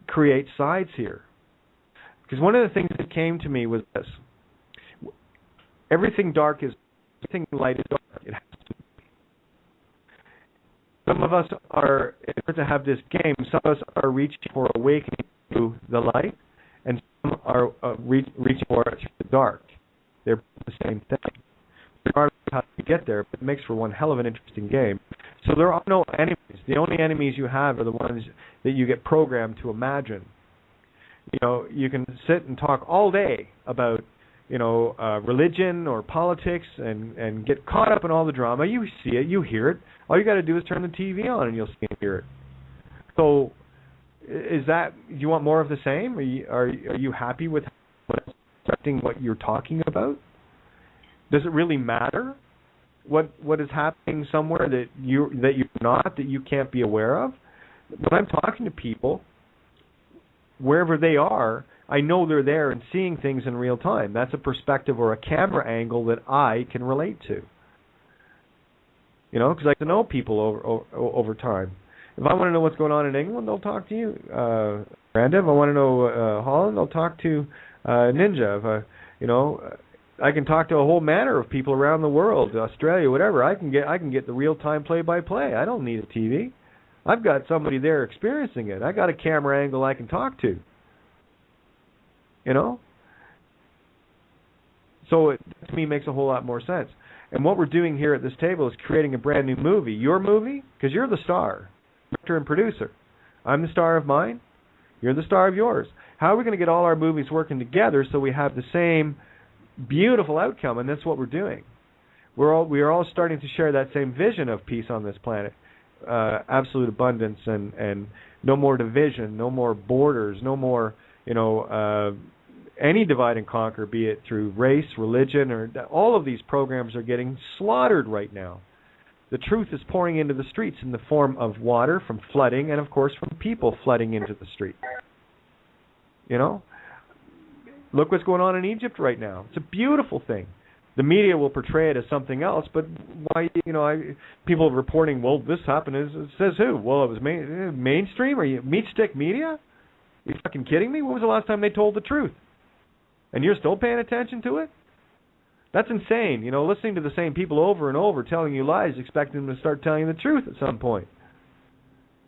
create sides here. Because one of the things that came to me was this. Everything light is dark. It has to be. Some of us are, in order to have this game, some of us are reaching for awakening to the light, and some are reaching for it through the dark. They're the same thing. Regardless of how you get there, but it makes for one hell of an interesting game. So there are no enemies. The only enemies you have are the ones that you get programmed to imagine. You can sit and talk all day about religion or politics and get caught up in all the drama. You see it, you hear it. All you got to do is turn the TV on and you'll see and hear it. So, do you want more of the same? Are you happy with accepting what you're talking about? Does it really matter what is happening somewhere that you can't be aware of? When I'm talking to people, wherever they are, I know they're there and seeing things in real time. That's a perspective or a camera angle that I can relate to. Because I can know people over time. If I want to know what's going on in England, they'll talk to you, Brenda. If I want to know Holland, they'll talk to Ninja. I can talk to a whole manner of people around the world, Australia, whatever. I can get the real time play-by-play. I don't need a TV. I've got somebody there experiencing it. I got a camera angle I can talk to. So it, to me, makes a whole lot more sense. And what we're doing here at this table is creating a brand new movie. Your movie, because you're the star, director and producer. I'm the star of mine. You're the star of yours. How are we going to get all our movies working together so we have the same beautiful outcome? And that's what we're doing. We are all starting to share that same vision of peace on this planet. Absolute abundance and no more division, no more borders, no more any divide and conquer, be it through race, religion, or all of these programs are getting slaughtered right now. The truth is pouring into the streets in the form of water from flooding and, of course, from people flooding into the street. Look what's going on in Egypt right now. It's a beautiful thing. The media will portray it as something else, but why? People are reporting, well, this happened. It says who? Well, it was mainstream. Are you meat stick media? Are you fucking kidding me? When was the last time they told the truth? And you're still paying attention to it? That's insane. Listening to the same people over and over telling you lies, expecting them to start telling you the truth at some point.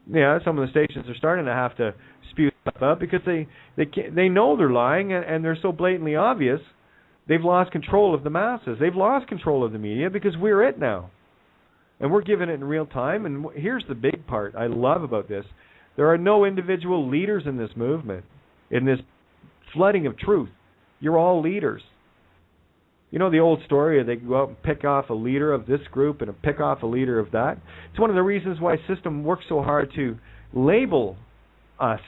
Yeah, some of the stations are starting to have to spew stuff up because they know they're lying and they're so blatantly obvious. They've lost control of the masses. They've lost control of the media because we're it now. And we're giving it in real time. And here's the big part I love about this. There are no individual leaders in this movement, in this flooding of truth. You're all leaders. You know the old story, they go out and pick off a leader of this group and pick off a leader of that. It's one of the reasons why system works so hard to label us.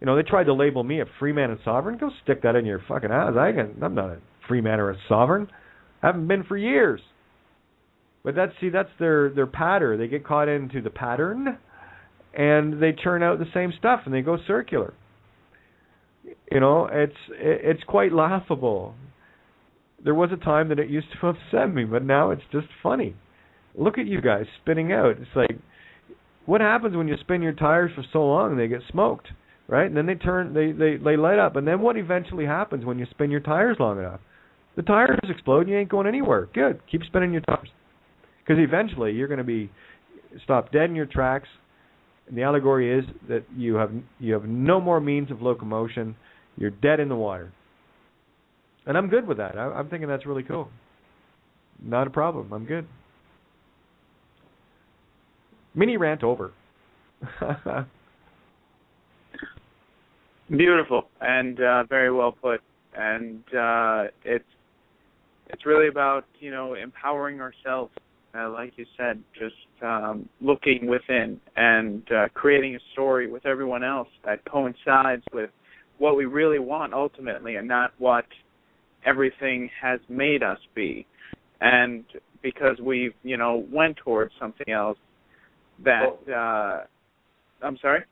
You know, they tried to label me a free man and sovereign. Go stick that in your fucking ass. I'm not a free man or a sovereign. I haven't been for years. But that's their pattern. They get caught into the pattern, and they churn out the same stuff, and they go circular. You know, it's quite laughable. There was a time that it used to upset me, but now it's just funny. Look at you guys spinning out. It's like, what happens when you spin your tires for so long and they get smoked, right? And then they light up. And then what eventually happens when you spin your tires long enough? The tires explode and you ain't going anywhere. Good. Keep spinning your tires. Because eventually you're going to be stopped dead in your tracks. And the allegory is that you have no more means of locomotion. You're dead in the water. And I'm good with that. I'm thinking that's really cool. Not a problem. I'm good. Mini rant over. Beautiful and very well put. And it's really about, you know, empowering ourselves. Like you said, just looking within and creating a story with everyone else that coincides with what we really want ultimately, and not what everything has made us be. And because we've, you know, went towards something else that I'm sorry?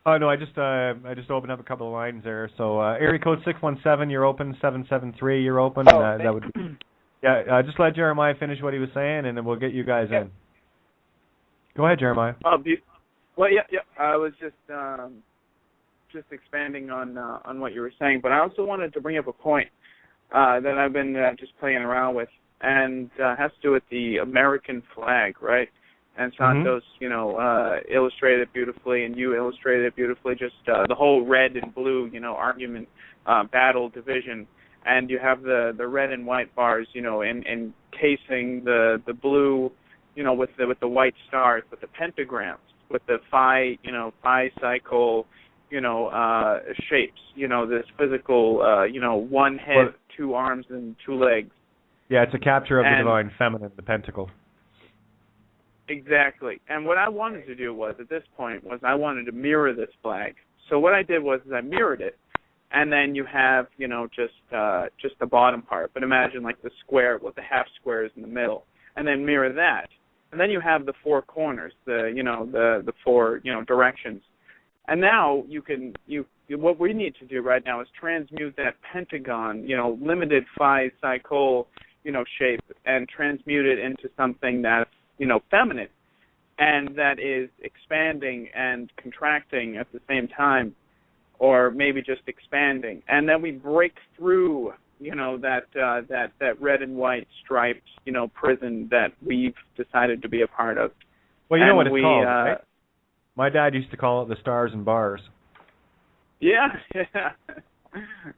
Oh no, I just opened up a couple of lines there. So area code 617, you're open. 773, you're open. That would be, yeah. Just let Jeremiah finish what he was saying, and then we'll get you guys in. Go ahead, Jeremiah. Well, yeah. I was just expanding on what you were saying, but I also wanted to bring up a point that I've been just playing around with, and has to do with the American flag, right? And Santos, you know, illustrated it beautifully, and you illustrated it beautifully. Just the whole red and blue, you know, argument, battle, division, and you have the red and white bars, you know, encasing the blue, you know, with the white stars, with the pentagrams, with the phi cycle, you know, shapes, you know, this physical, you know, one head, two arms, and two legs. Yeah, it's a capture of the divine feminine, the pentacle. Exactly. And what I wanted to do was, at this point, was I wanted to mirror this flag. So what I did was I mirrored it, and then you have, you know, just the bottom part. But imagine like the square with the half squares in the middle, and then mirror that. And then you have the four corners, the four, you know, directions. And now what we need to do right now is transmute that pentagon, you know, limited phi cycle, you know, shape, and transmute it into something that's, you know, feminine, and that is expanding and contracting at the same time, or maybe just expanding. And then we break through, you know, that red and white striped, you know, prison that we've decided to be a part of. Well, you know what it's called, right? My dad used to call it the stars and bars. Yeah,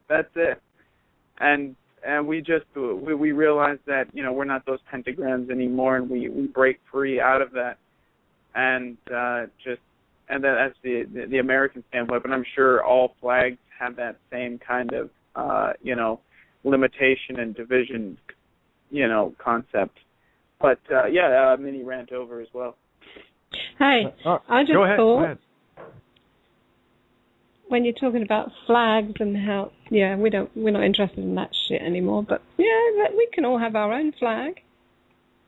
that's it. And we realized that, you know, we're not those pentagrams anymore, and we break free out of that, and that's the American standpoint. But I'm sure all flags have that same kind of you know, limitation and division, you know, concept. But mini rant over as well. Hey, I just thought. Go ahead. When you're talking about flags and how, we're not interested in that shit anymore. But we can all have our own flag.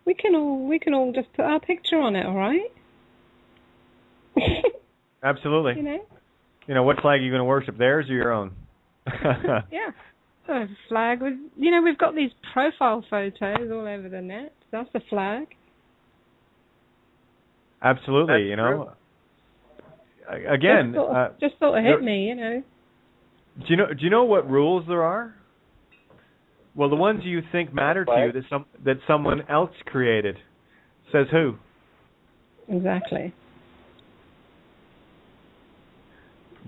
We can all just put our picture on it, all right? Absolutely. You know, what flag are you going to worship? Theirs or your own? Yeah. So a flag with, you know, we've got these profile photos all over the net. That's a flag. Absolutely. That's you know. True. Again, just sort of hit me, you know. Do you know what rules there are? Well, the ones you think matter to you that someone else created. Says who? Exactly.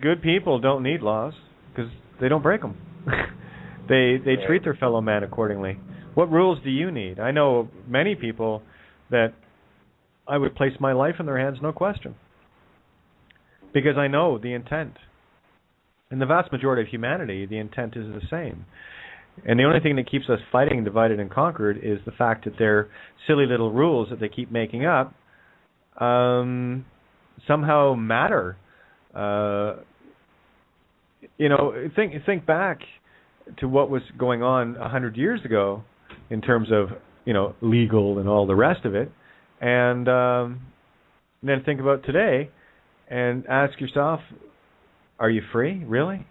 Good people don't need laws because they don't break them. They treat their fellow man accordingly. What rules do you need? I know many people that I would place my life in their hands, no question. because I know the intent. And the vast majority of humanity, the intent is the same. And the only thing that keeps us fighting, divided and conquered, is the fact that their silly little rules that they keep making up somehow matter. Think back to what was going on 100 years ago in terms of, legal and all the rest of it, and then think about today and ask yourself, are you free, really?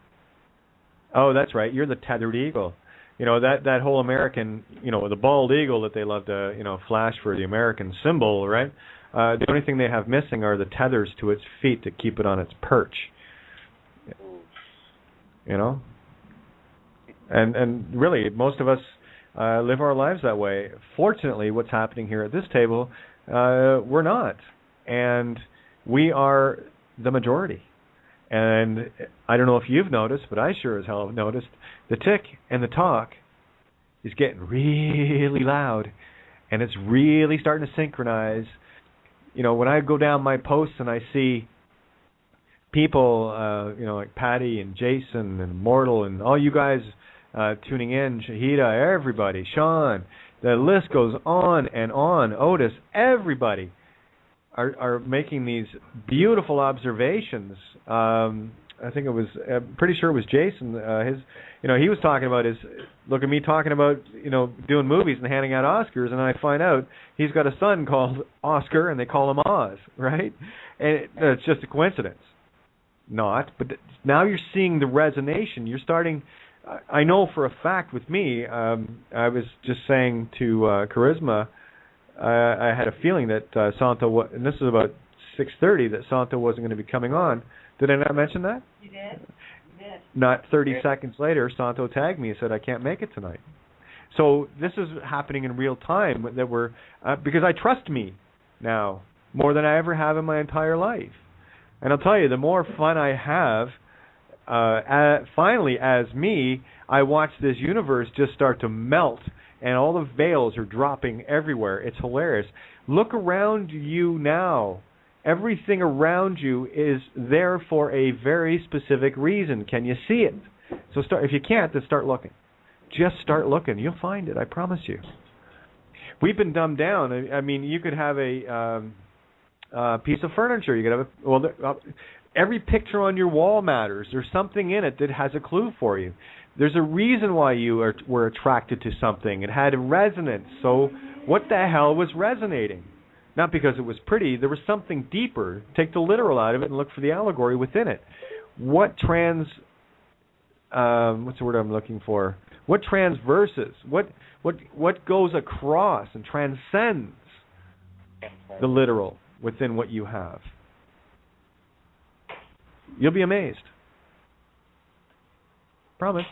Oh, that's right, you're the tethered eagle. That whole American, the bald eagle that they love to, flash for the American symbol, right? The only thing they have missing are the tethers to its feet to keep it on its perch. And really, most of us live our lives that way. Fortunately, what's happening here at this table, we're not. And we are the majority. And I don't know if you've noticed, but I sure as hell have noticed, the tick and the talk is getting really loud, and it's really starting to synchronize. When I go down my posts and I see people, like Patty and Jason and Mortal and all you guys tuning in, Shahida, everybody, Sean, the list goes on and on, Otis, everybody are making these beautiful observations. I think it was, pretty sure it was Jason. He was talking about look at me talking about, doing movies and handing out Oscars, and I find out he's got a son called Oscar, and they call him Oz, right? And it's just a coincidence. Not, but now you're seeing the resonance. You're starting. I know for a fact with me. I was just saying to Charisma, I had a feeling that Santo, and this is about 6:30, that Santo wasn't going to be coming on. Did I not mention that? You did. Not 30 seconds later, Santo tagged me and said, I can't make it tonight. So this is happening in real time, that we're because I trust me now more than I ever have in my entire life. And I'll tell you, the more fun I have, finally, as me, I watch this universe just start to melt, and all the veils are dropping everywhere. It's hilarious. Look around you now. Everything around you is there for a very specific reason. Can you see it? So if you can't, then start looking. Just start looking. You'll find it, I promise you. We've been dumbed down. I mean, you could have a piece of furniture. You could have every picture on your wall matters. There's something in it that has a clue for you. There's a reason why you were attracted to something. It had a resonance. So what the hell was resonating? Not because it was pretty. There was something deeper. Take the literal out of it and look for the allegory within it. What's the word I'm looking for? What transverses? What goes across and transcends the literal within what you have? You'll be amazed. Promise.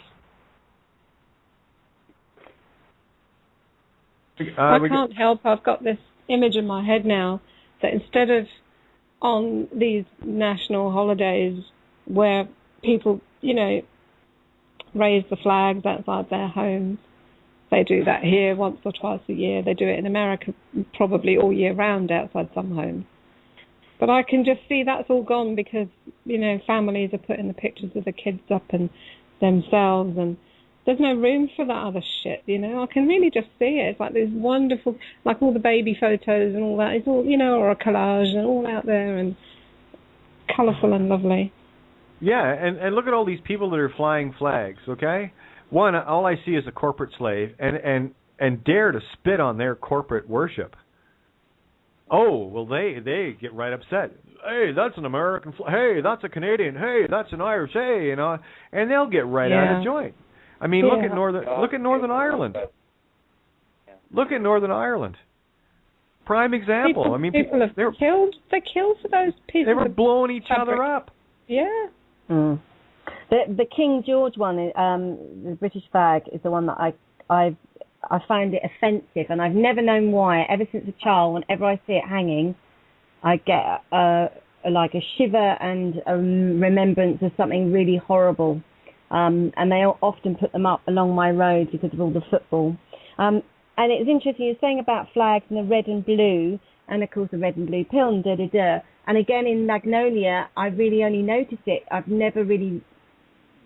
I can't help. I've got this image in my head now that instead of on these national holidays where people, raise the flags outside their homes, they do that here once or twice a year. They do it in America probably all year round outside some homes. But I can just see that's all gone because, families are putting the pictures of the kids up and themselves, and there's no room for that other shit, I can really just see it. It's like these wonderful, like all the baby photos and all that. It's all, or a collage and all out there and colourful and lovely. Yeah, and look at all these people that are flying flags, okay? One, all I see is a corporate slave and dare to spit on their corporate worship. Oh, well, they get right upset. Hey, that's an American flag. Hey, that's a Canadian. Hey, that's an Irish. Hey, and they'll get right out of joint. I mean, look at Northern Ireland. Look at Northern Ireland. Prime example. People have killed. They killed for those people. They were blowing each other up. Yeah. Mm. The King George one, the British flag, is the one that I find it offensive, and I've never known why. Ever since a child, whenever I see it hanging, I get like a shiver and a remembrance of something really horrible. And they often put them up along my road because of all the football. And it's interesting, you're saying about flags and the red and blue, and of course the red and blue pill and da-da-da. And again, in Magnolia, I really only noticed it. I've never really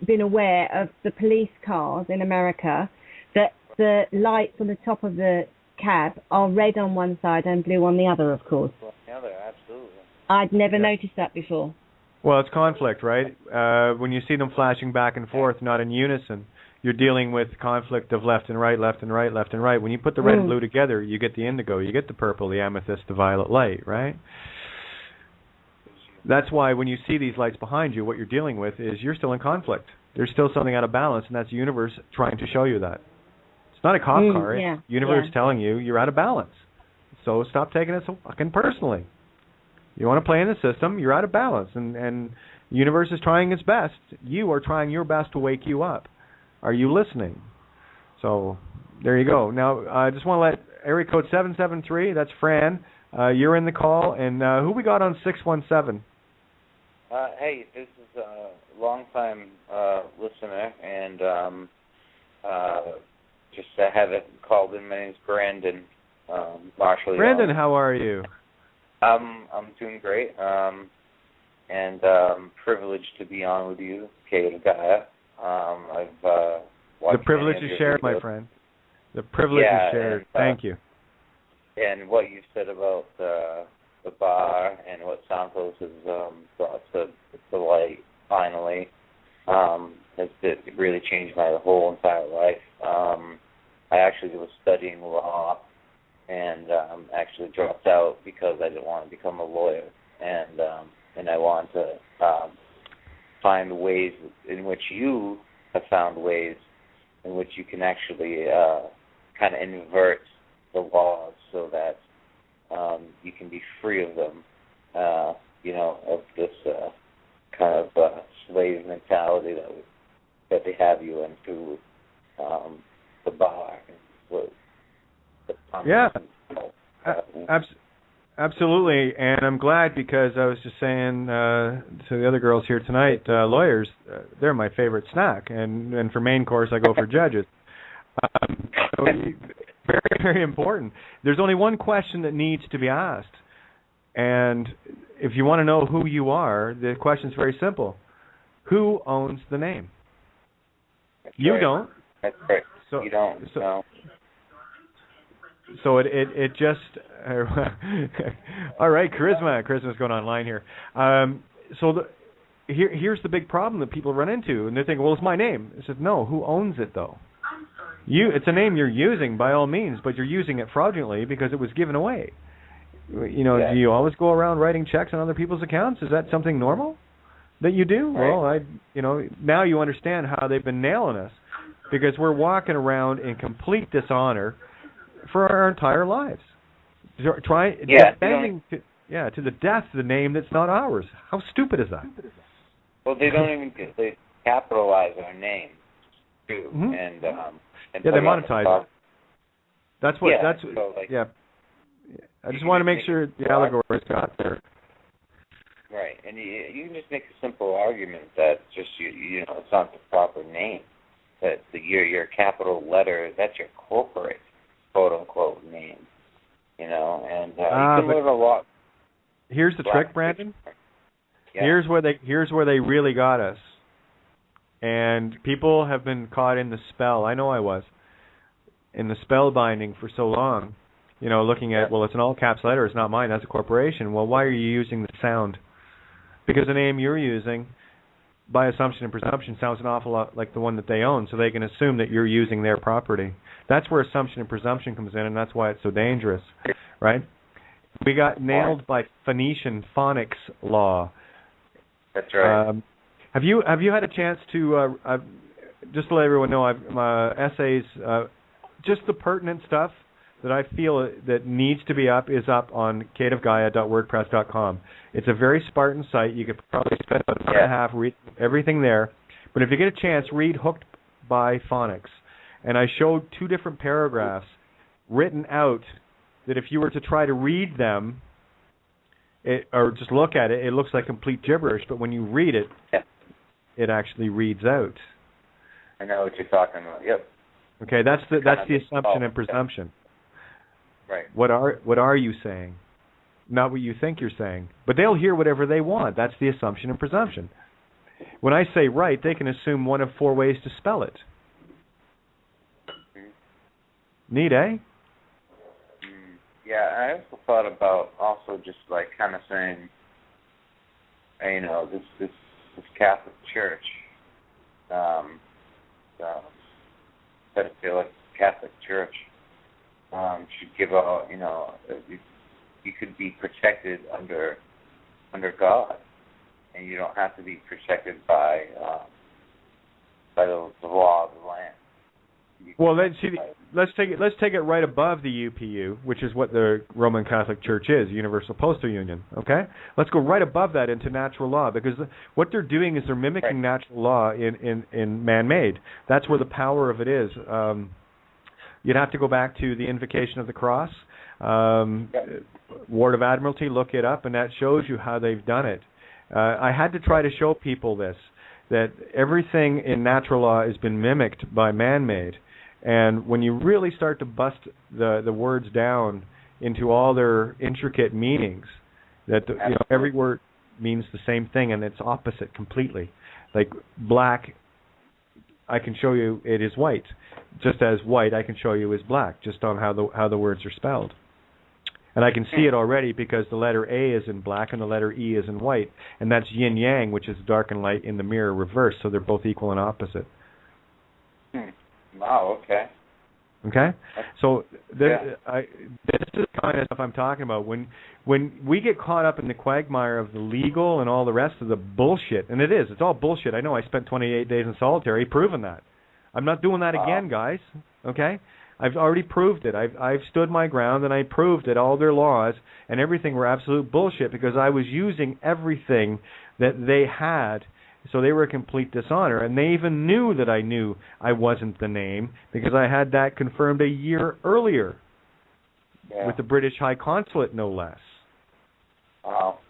been aware of the police cars in America, that the lights on the top of the cab are red on one side and blue on the other, of course. Well, the other, absolutely. I'd never noticed that before. Well, it's conflict, right? When you see them flashing back and forth, not in unison, you're dealing with conflict of left and right, left and right, left and right. When you put the red and blue together, you get the indigo, you get the purple, the amethyst, the violet light, right? That's why when you see these lights behind you, what you're dealing with is you're still in conflict. There's still something out of balance, and that's the universe trying to show you that. It's not a cop car. It's the universe telling you you're out of balance. So stop taking it so fucking personally. You want to play in the system, you're out of balance, and the universe is trying its best. You are trying your best to wake you up. Are you listening? So there you go. Now, I just want to let area code 773, that's Fran, you're in the call, and who we got on 617? Hey, this is a long-time listener, and just I haven't called in. My name's Brandon Marshall. Brandon, how are you? I'm doing great, and privileged to be on with you, Kate and Gaia. I've watched the privilege is shared, my friend. The privilege is shared. Thank you. And what you said about the bar and what Santos has brought to light finally has really changed my whole entire life. I actually was studying law and actually dropped out because I didn't want to become a lawyer, and I wanted to find ways in which you have found ways in which you can actually kind of invert the laws so that you can be free of them, of this kind of slave mentality that they have you in through the bar. Absolutely, and I'm glad because I was just saying to the other girls here tonight, lawyers, they're my favorite snack, and for main course I go for judges. Very, very important. There's only one question that needs to be asked, and if you want to know who you are, the question's very simple. Who owns the name? That's you right. don't. That's right. So, you don't. No. So it just all right. Charisma's going online here. Here's the big problem that people run into, and they think, well, it's my name. I said, no. Who owns it though? It's a name you're using by all means, but you're using it fraudulently because it was given away. Do you always go around writing checks on other people's accounts? Is that something normal that you do? Right. Well, now you understand how they've been nailing us because we're walking around in complete dishonor for our entire lives. Defending to the death the name that's not ours. How stupid is that? Well, they don't even they capitalize our name too, and they monetize it. That's what. I just want to make sure the allegory's got there. Right, and you can just make a simple argument that just it's not the proper name. That your capital letter, that's your corporate quote unquote name. And you can learn a lot. Here's the trick, Brandon. Yeah. Here's where they really got us. And people have been caught in the spell. I know I was in the spell binding for so long. Looking at, well, it's an all caps letter. It's not mine. That's a corporation. Well, why are you using the sound? Because the name you're using, by assumption and presumption, sounds an awful lot like the one that they own, so they can assume that you're using their property. That's where assumption and presumption comes in, and that's why it's so dangerous, right? We got nailed by Phoenician phonics law. That's right. Have you had a chance to just to let everyone know, essays, just the pertinent stuff that I feel that needs to be up is up on kateofgaia.wordpress.com. It's a very Spartan site. You could probably spend about an hour and a half read everything there. But if you get a chance, read Hooked by Phonics. And I showed 2 different paragraphs written out that if you were to try to read them or just look at it, it looks like complete gibberish. But when you read it, it actually reads out. I know what you're talking about. Yep. Okay, that's the assumption and presumption. Right. What are you saying? not what you think you're saying. But they'll hear whatever they want. That's the assumption and presumption. When I say right, they can assume one of 4 ways to spell it. Neat, eh? Yeah, I also thought about just like kind of saying, this Catholic Church, pedophilic Catholic Church should give out, you could be protected under God, and you don't have to be protected by the law of the land. Well, let's take it right above the UPU, which is what the Roman Catholic Church is, Universal Postal Union. Okay, let's go right above that into natural law, because what they're doing is they're mimicking natural law in man-made. That's where the power of it is. You'd have to go back to the Invocation of the Cross, Ward of Admiralty. Look it up, and that shows you how they've done it. I had to try to show people this, that everything in natural law has been mimicked by man-made. And when you really start to bust the words down into all their intricate meanings, that every word means the same thing and it's opposite completely. Like black, I can show you it is white, just as white I can show you is black, just on how the words are spelled. And I can see it already because the letter A is in black and the letter E is in white, and that's yin yang, which is dark and light in the mirror reverse, so they're both equal and opposite. Wow, okay. Okay? So this is the kind of stuff I'm talking about. When we get caught up in the quagmire of the legal and all the rest of the bullshit, and it's all bullshit. I know, I spent 28 days in solitary proving that. I'm not doing that again, guys. Okay? I've already proved it. I've stood my ground, and I proved that all their laws and everything were absolute bullshit because I was using everything that they had. So they were a complete dishonor, and they even knew that I knew I wasn't the name because I had that confirmed a year earlier with the British High Consulate, no less. Wow.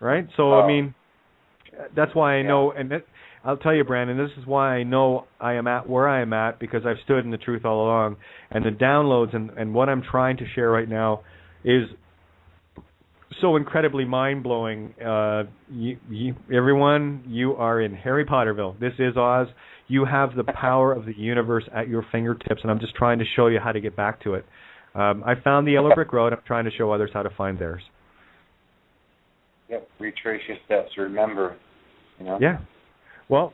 Right? So, I mean, that's why I know, and I'll tell you, Brandon, this is why I know I am at where I am at, because I've stood in the truth all along. And the downloads and what I'm trying to share right now is so incredibly mind-blowing. Everyone, you are in Harry Potterville. This is Oz. You have the power of the universe at your fingertips, and I'm just trying to show you how to get back to it. I found the yellow brick road. I'm trying to show others how to find theirs. Yep, retrace your steps. Remember, Yeah. Well,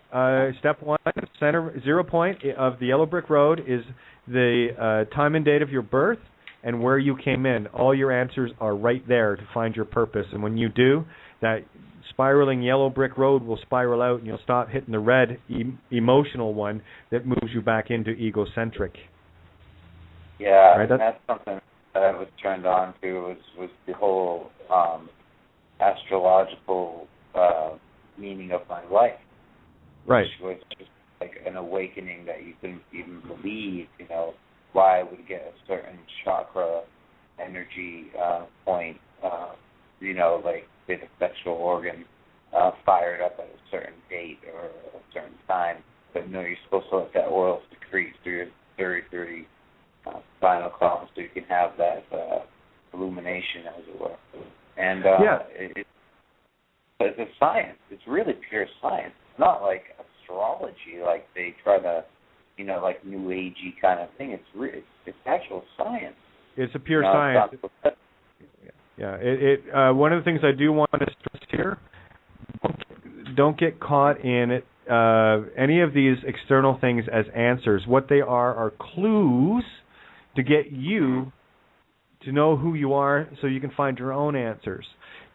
step 1, center 0 point of the yellow brick road is the time and date of your birth and where you came in. All your answers are right there to find your purpose. And when you do, that spiraling yellow brick road will spiral out, and you'll stop hitting the red emotional one that moves you back into egocentric. Yeah, right? That's something that I was turned on to was the whole astrological meaning of my life. Right. Which was just like an awakening that you couldn't even believe, why I would get a certain chakra energy point, like the sexual organ fired up at a certain date or a certain time. But no, you're supposed to let that oil secrete through your 30 spinal column so you can have that illumination, as it were. And it's a science. It's really pure science. It's not like astrology, like they try to, like New Agey kind of thing. It's actual science. It's a pure science. Yeah. One of the things I do want to stress here: don't get caught in any of these external things as answers. What they are clues to get you to know who you are, so you can find your own answers.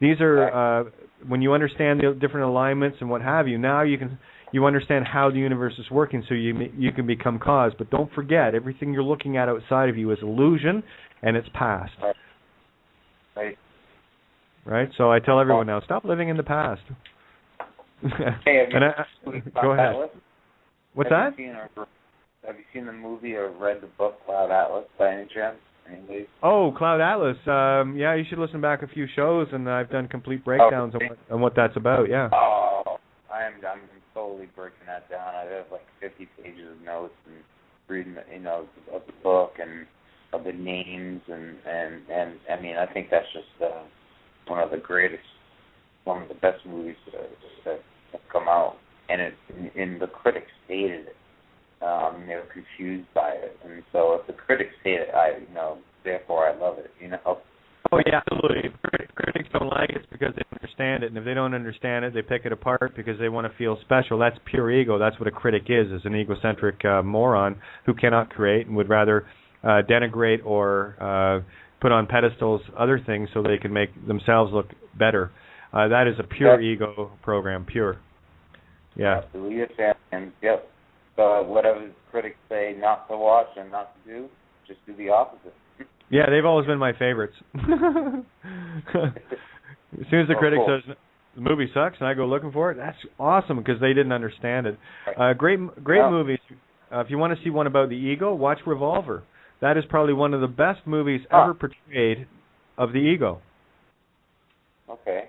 These are when you understand the different alignments and what have you. Now you understand how the universe is working, so you can become cause. But don't forget, everything you're looking at outside of you is illusion, and it's past. Right. So I tell everyone now, stop living in the past. Hey, go ahead. What's that? Have you seen the movie or read the book Cloud Atlas by any chance? Oh, Cloud Atlas. Yeah, you should listen back a few shows, and I've done complete breakdowns on what that's about. Yeah. Oh, I'm totally breaking that down. I have like 50 pages of notes and reading, of the book, and the names, and I mean, I think that's just one of the best movies that have come out. And the critics hated it. They were confused by it, and so if the critics hate it, therefore I love it. Oh yeah, absolutely. If critics don't like it, it's because they don't understand it, and if they don't understand it, they pick it apart because they want to feel special. That's pure ego. That's what a critic is an egocentric moron who cannot create and would rather denigrate or put on pedestals other things so they can make themselves look better. That is a pure ego program, pure. Yeah. Absolutely, and yep. So whatever the critics say not to watch and not to do, just do the opposite. Yeah, they've always been my favorites. As soon as the critic says the movie sucks and I go looking for it, that's awesome because they didn't understand it. Great movies. If you want to see one about the ego, watch Revolver. That is probably one of the best movies ever portrayed of the ego. Okay,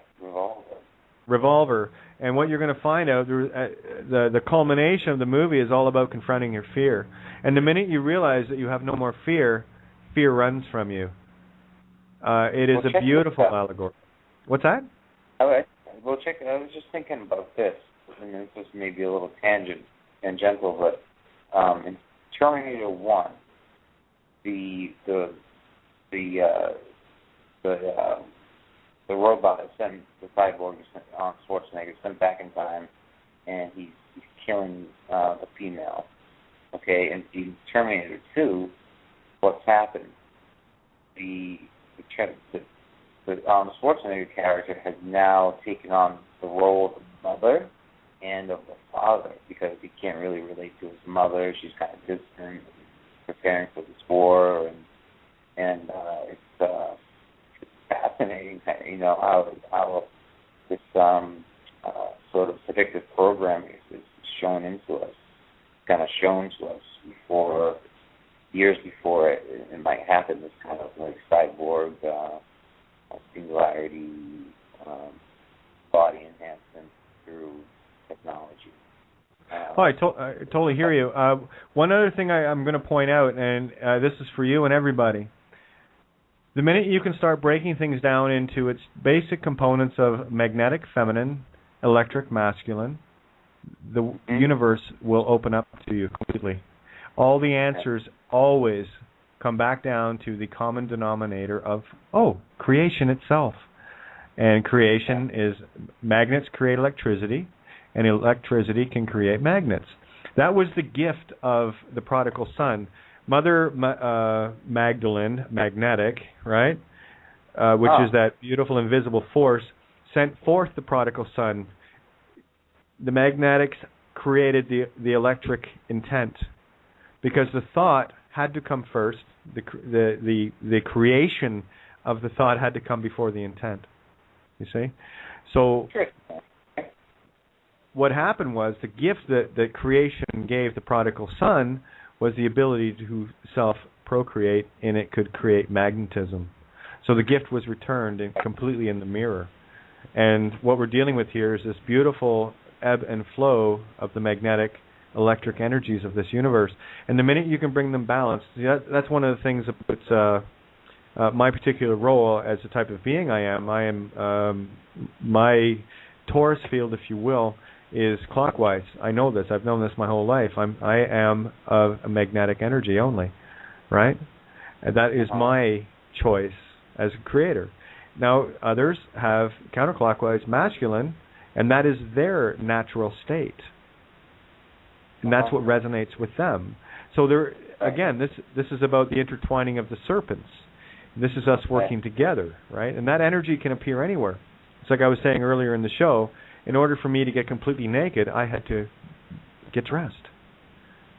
Revolver. And what you're going to find out, the culmination of the movie is all about confronting your fear. And the minute you realize that you have no more fear, fear runs from you. It is a beautiful allegory. What's that? All right. Well, check it. I was just thinking about this, and this is maybe a little tangential, but in Terminator 1, the robot is sent, the cyborg is sent, Schwarzenegger is sent back in time, and he's killing the female. Okay, and in Terminator 2, what's happened? The Schwarzenegger character has now taken on the role of the mother and of the father because he can't really relate to his mother. She's kind of distant, preparing for this war, and it's fascinating, how this sort of predictive programming is shown into us, kind of shown to us years before it might happen. This kind of like cyborg singularity body enhancement through technology. I totally hear you. One other thing I'm going to point out, and this is for you and everybody. The minute you can start breaking things down into its basic components of magnetic feminine, electric masculine, the universe will open up to you completely. All the answers always come back down to the common denominator of, creation itself. And creation is magnets create electricity, and electricity can create magnets. That was the gift of the prodigal son. Mother Magdalene, magnetic, right, which is that beautiful invisible force, sent forth the prodigal son. The magnetics created the electric intent because the thought had to come first. The creation of the thought had to come before the intent. You see? So what happened was the gift that creation gave the prodigal son was the ability to self-procreate, and it could create magnetism. So the gift was returned completely in the mirror. And what we're dealing with here is this beautiful ebb and flow of the magnetic electric energies of this universe. And the minute you can bring them balanced, that's one of the things about my particular role as the type of being I am. My Taurus field, if you will, is clockwise. I know this. I've known this my whole life. I am of a magnetic energy only, right? And that is my choice as a creator. Now, others have counterclockwise masculine, and that is their natural state. And that's what resonates with them. So there, again, this is about the intertwining of the serpents. This is us working together, right? And that energy can appear anywhere. It's like I was saying earlier in the show, in order for me to get completely naked, I had to get dressed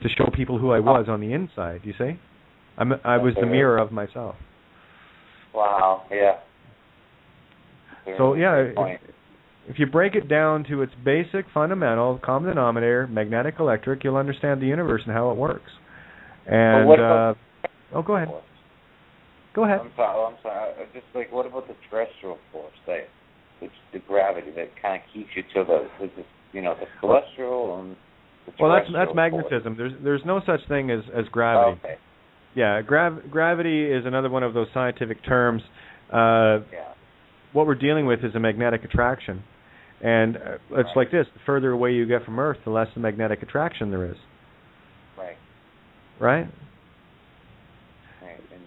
to show people who I was on the inside, you see? I was the mirror of myself. Wow, yeah. So, if you break it down to its basic, fundamental, common denominator, magnetic, electric, you'll understand the universe and how it works. And, go ahead. Go ahead. I'm sorry. Just like, what about the terrestrial force, the gravity that kind of keeps you to the celestial and the Well, that's magnetism. There's no such thing as gravity. Okay. Yeah, gravity is another one of those scientific terms. What we're dealing with is a magnetic attraction. And it's like this. The further away you get from Earth, the less the magnetic attraction there is. Right. Right? Right. And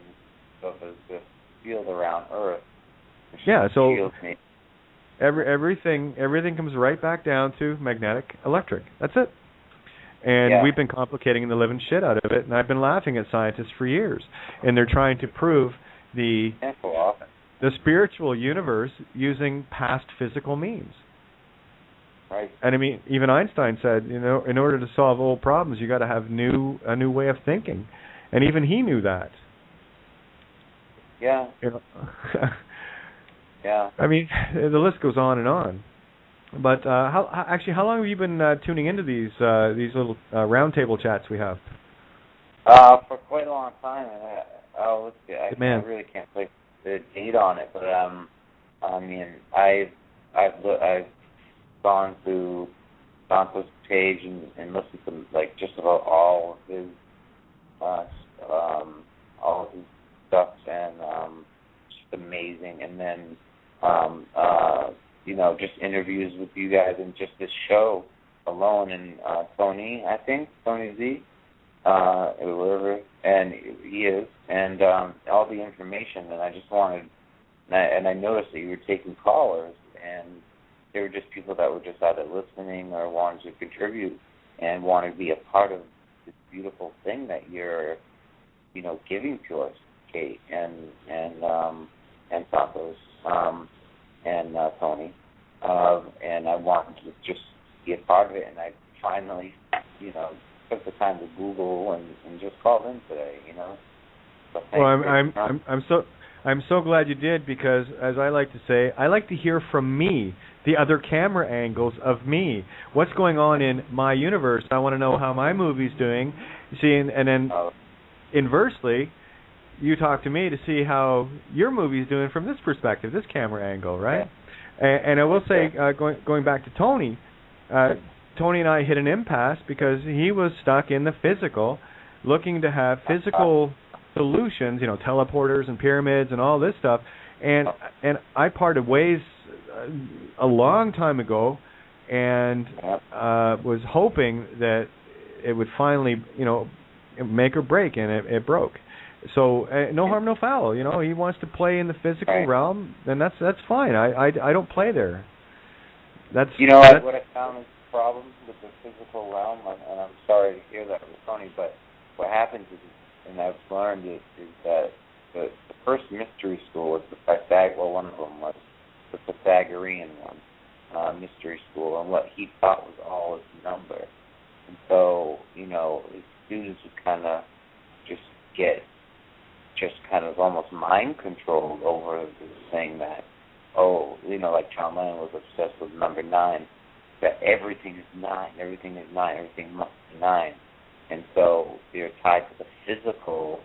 so there's this field around Earth. Yeah, so everything comes right back down to magnetic electric. That's it. And we've been complicating the living shit out of it, and I've been laughing at scientists for years. And they're trying to prove the spiritual universe using past physical means. Right. And I mean, even Einstein said, in order to solve old problems, you got to have a new way of thinking, and even he knew that. Yeah. Yeah. I mean, the list goes on and on. But how long have you been tuning into these little roundtable chats we have? For quite a long time. Let's see. I really can't place the date on it, but I mean, I've gone to Santos' page and listened to like just about all of his stuff, and just amazing. And then just interviews with you guys, and just this show alone, and Tony Z, wherever, and he is, and all the information. And I just wanted, and I noticed that you were taking callers, and they were just people that were just either listening or wanted to contribute and wanted to be a part of this beautiful thing that you're, giving to us, Kate and Santos and Tony. And I wanted to just be a part of it, and I finally, took the time to Google and just called in today, So well, I'm so glad you did, because as I like to say, I like to hear from me, the other camera angles of me. What's going on in my universe? I want to know how my movie's doing. You see, and then inversely, you talk to me to see how your movie's doing from this perspective, this camera angle, right? And I will say, going back to Tony, Tony and I hit an impasse because he was stuck in the physical, looking to have physical solutions, teleporters and pyramids and all this stuff. And I parted ways a long time ago, and was hoping that it would finally, make or break, and it broke. So no harm, no foul. He wants to play in the physical realm, then that's fine. I don't play there. What I found is problems with the physical realm, and I'm sorry to hear that with Tony, but what happens is, and I've learned is that the first mystery school was one of them was the Pythagorean one, mystery school, and what he thought was all its number. And so, his students would kind of just get kind of almost mind controlled over saying that, like John Lennon was obsessed with number 9, that everything is 9, everything must be 9. And so they're tied to the physical,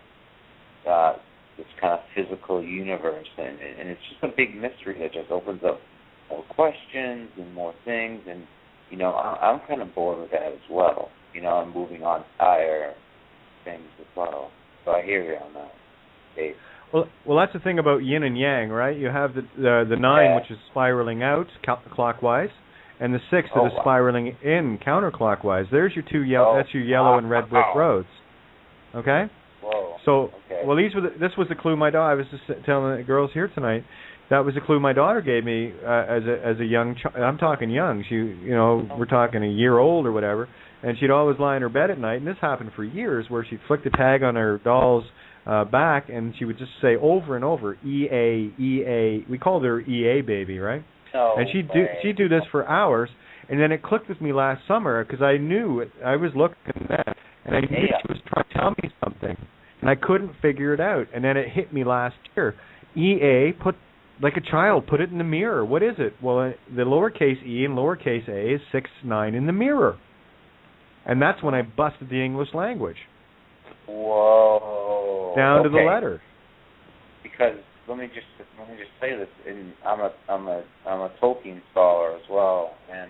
this kind of physical universe, and it's just a big mystery that just opens up more questions and more things, and I'm kind of bored with that as well. I'm moving on to higher things as well. So I hear you on that, Dave. Well, that's the thing about yin and yang, right? You have the 9, which is spiraling out clockwise, and the 6 that is spiraling in counterclockwise. There's your two yellow. That's your yellow and red brick roads. Okay. Whoa. So, well, this was the clue my daughter. I was just telling the girls here tonight. That was the clue my daughter gave me as a young child. I'm talking young. She, we're talking a year old or whatever. And she'd always lie in her bed at night, and this happened for years, where she'd flick the tag on her doll's back, and she would just say over and over, EA, EA. We called her EA baby, right? And she'd do this for hours, and then it clicked with me last summer, because I knew I was looking at that, and I knew she was trying to tell me something, and I couldn't figure it out. And then it hit me last year. EA, like a child, put it in the mirror. What is it? Well, the lowercase e and lowercase a is 6, 9 in the mirror. And that's when I busted the English language. Whoa! Down to the letter. Because let me just say this, and I'm a Tolkien scholar as well, and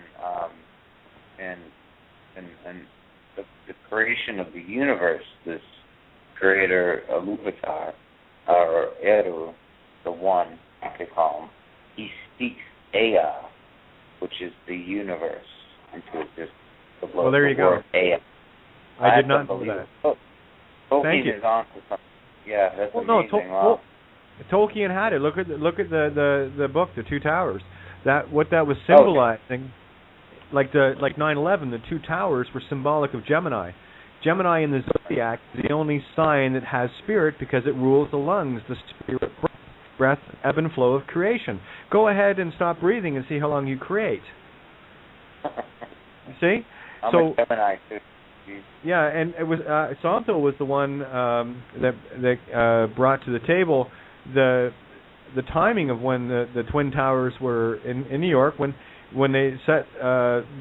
the creation of the universe, this creator, Iluvatar, or Eru, the One, they call him, he speaks Ea, which is the universe, into existence. Well, there you go. Ea. I did not know that. Thank you. Is on to something. Yeah, that's amazing. No, Tolkien had it. Look at the book, The Two Towers. What that was symbolizing, like 9/11, the two towers were symbolic of Gemini. Gemini in the zodiac is the only sign that has spirit because it rules the lungs, the spirit breath, ebb and flow of creation. Go ahead and stop breathing and see how long you create. See? I'm a Gemini too. Yeah, and it was Santo was the one that brought to the table the timing of when the Twin Towers were in New York, when they set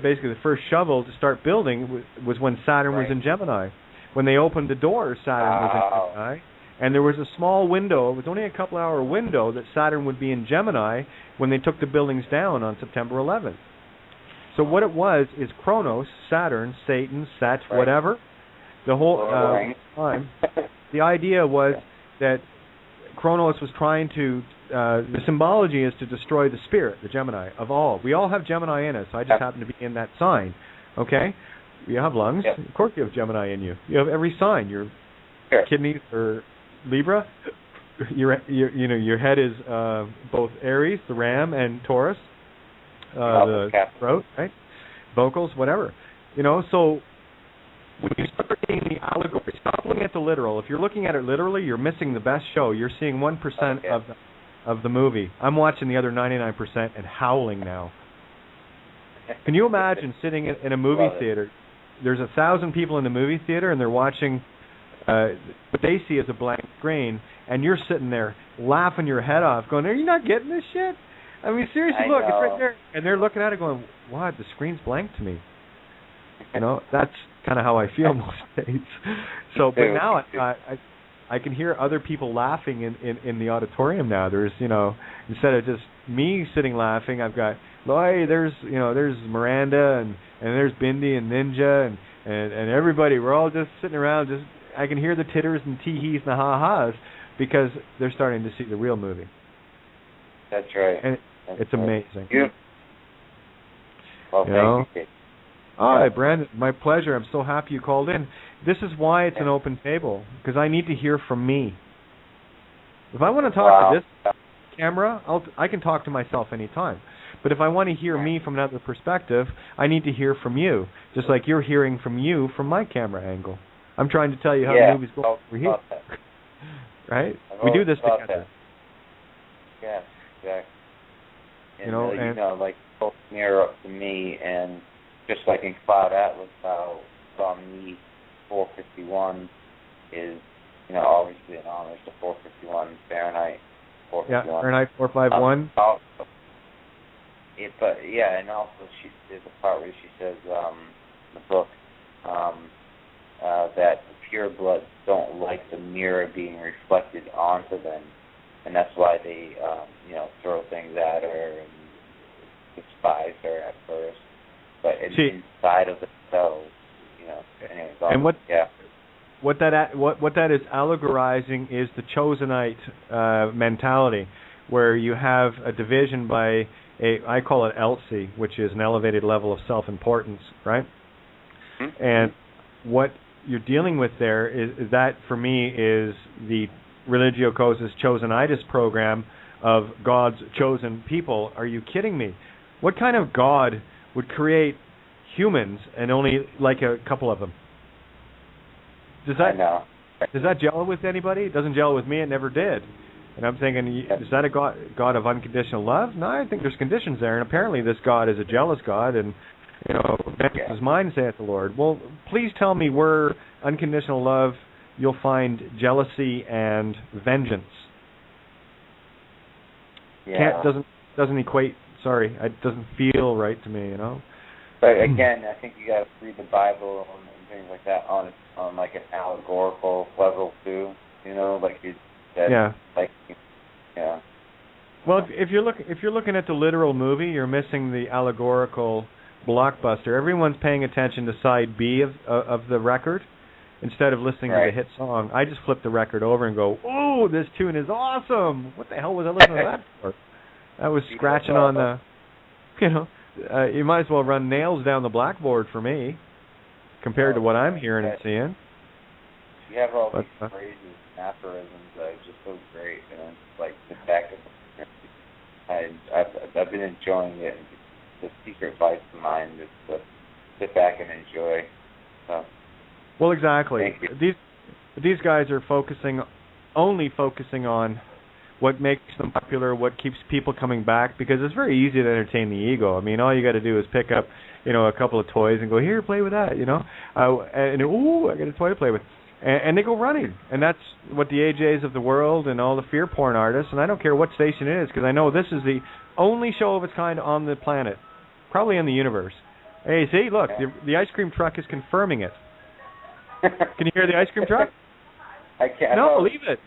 basically the first shovel to start building was when Saturn was in Gemini. When they opened the door, Saturn was in Gemini, and there was a small window. It was only a couple-hour window that Saturn would be in Gemini when they took the buildings down on September 11th. So what it was is Kronos, Saturn, Satan, Set, whatever, the whole time. The idea was that Kronos was trying to, the symbology is to destroy the spirit, the Gemini, of all. We all have Gemini in us. I just happen to be in that sign, okay? You have lungs. Of course you have Gemini in you. You have every sign. Your kidneys are Libra. Your head is both Aries, the ram, and Taurus. The throat, right? Vocals, whatever. So when you start reading the allegory, stop looking at the literal. If you're looking at it literally, you're missing the best show. You're seeing 1% of the movie. I'm watching the other 99% and howling now. Can you imagine sitting in a movie theater? There's 1,000 people in the movie theater, and they're watching what they see as a blank screen, and you're sitting there laughing your head off, going, "Are you not getting this shit?" I mean, seriously, look, it's right there. And they're looking at it going, "What? The screen's blank to me." That's kind of how I feel most days. So, but now I can hear other people laughing in the auditorium now. There's, instead of just me sitting laughing, I've got, there's Miranda and there's Bindi and Ninja and everybody. We're all just sitting around. I can hear the titters and tee-hees and the ha-has because they're starting to see the real movie. That's right. And it's amazing. Well, thank you. All right, Brandon, my pleasure. I'm so happy you called in. This is why it's an open table, because I need to hear from me. If I want to talk to this camera, I can talk to myself anytime. But if I want to hear me from another perspective, I need to hear from you, just like you're hearing from you from my camera angle. I'm trying to tell you how the movie's going over here. Right? We do this together. Yeah, exactly. And, like, both mirror up to me, and just like in Cloud Atlas, how from me 451 is, obviously an homage to 451 Fahrenheit. 451. Yeah, Fahrenheit 451. And also there's a part where she says in the book that the pure bloods don't like the mirror being reflected onto them. And that's why they, throw things at her and despise her at first. But inside of themselves, anyways. And what that is allegorizing is the Chosenite mentality, where you have a division by I call it Elsie, which is an elevated level of self-importance, right? Mm-hmm. And what you're dealing with there is that, for me, is the Religio Causa's Chosenitis program of God's chosen people. Are you kidding me? What kind of God would create humans and only like a couple of them? Does that gel with anybody? It doesn't gel with me. It never did. And I'm thinking, is that a God of unconditional love? No, I think there's conditions there. And apparently this God is a jealous God, and vengeance is mine, saith the Lord. Well, please tell me where unconditional love you'll find jealousy and vengeance. Yeah. Doesn't equate. Sorry, it doesn't feel right to me. But again, I think you got to read the Bible and things like that on like an allegorical level too. Like you said. Yeah. Like, yeah. Well, if you're looking at the literal movie, you're missing the allegorical blockbuster. Everyone's paying attention to side B of the record, instead of listening to the hit song, I just flip the record over and go, "Ooh, this tune is awesome! What the hell was I listening to that for?" I was scratching on the, you might as well run nails down the blackboard for me, compared to what I'm hearing and seeing. You have all these phrases and aphorisms that are just so great, and it's like the back of I've been enjoying it. The secret vice of mine is to sit back and enjoy. So, well, exactly. These guys are only focusing on what makes them popular, what keeps people coming back, because it's very easy to entertain the ego. I mean, all you got to do is pick up, a couple of toys and go, here, play with that, and ooh, I got a toy to play with. And they go running. And that's what the AJs of the world and all the fear porn artists, and I don't care what station it is, because I know this is the only show of its kind on the planet, probably in the universe. Hey, see, look, the ice cream truck is confirming it. Can you hear the ice cream truck? I can't. No, leave it.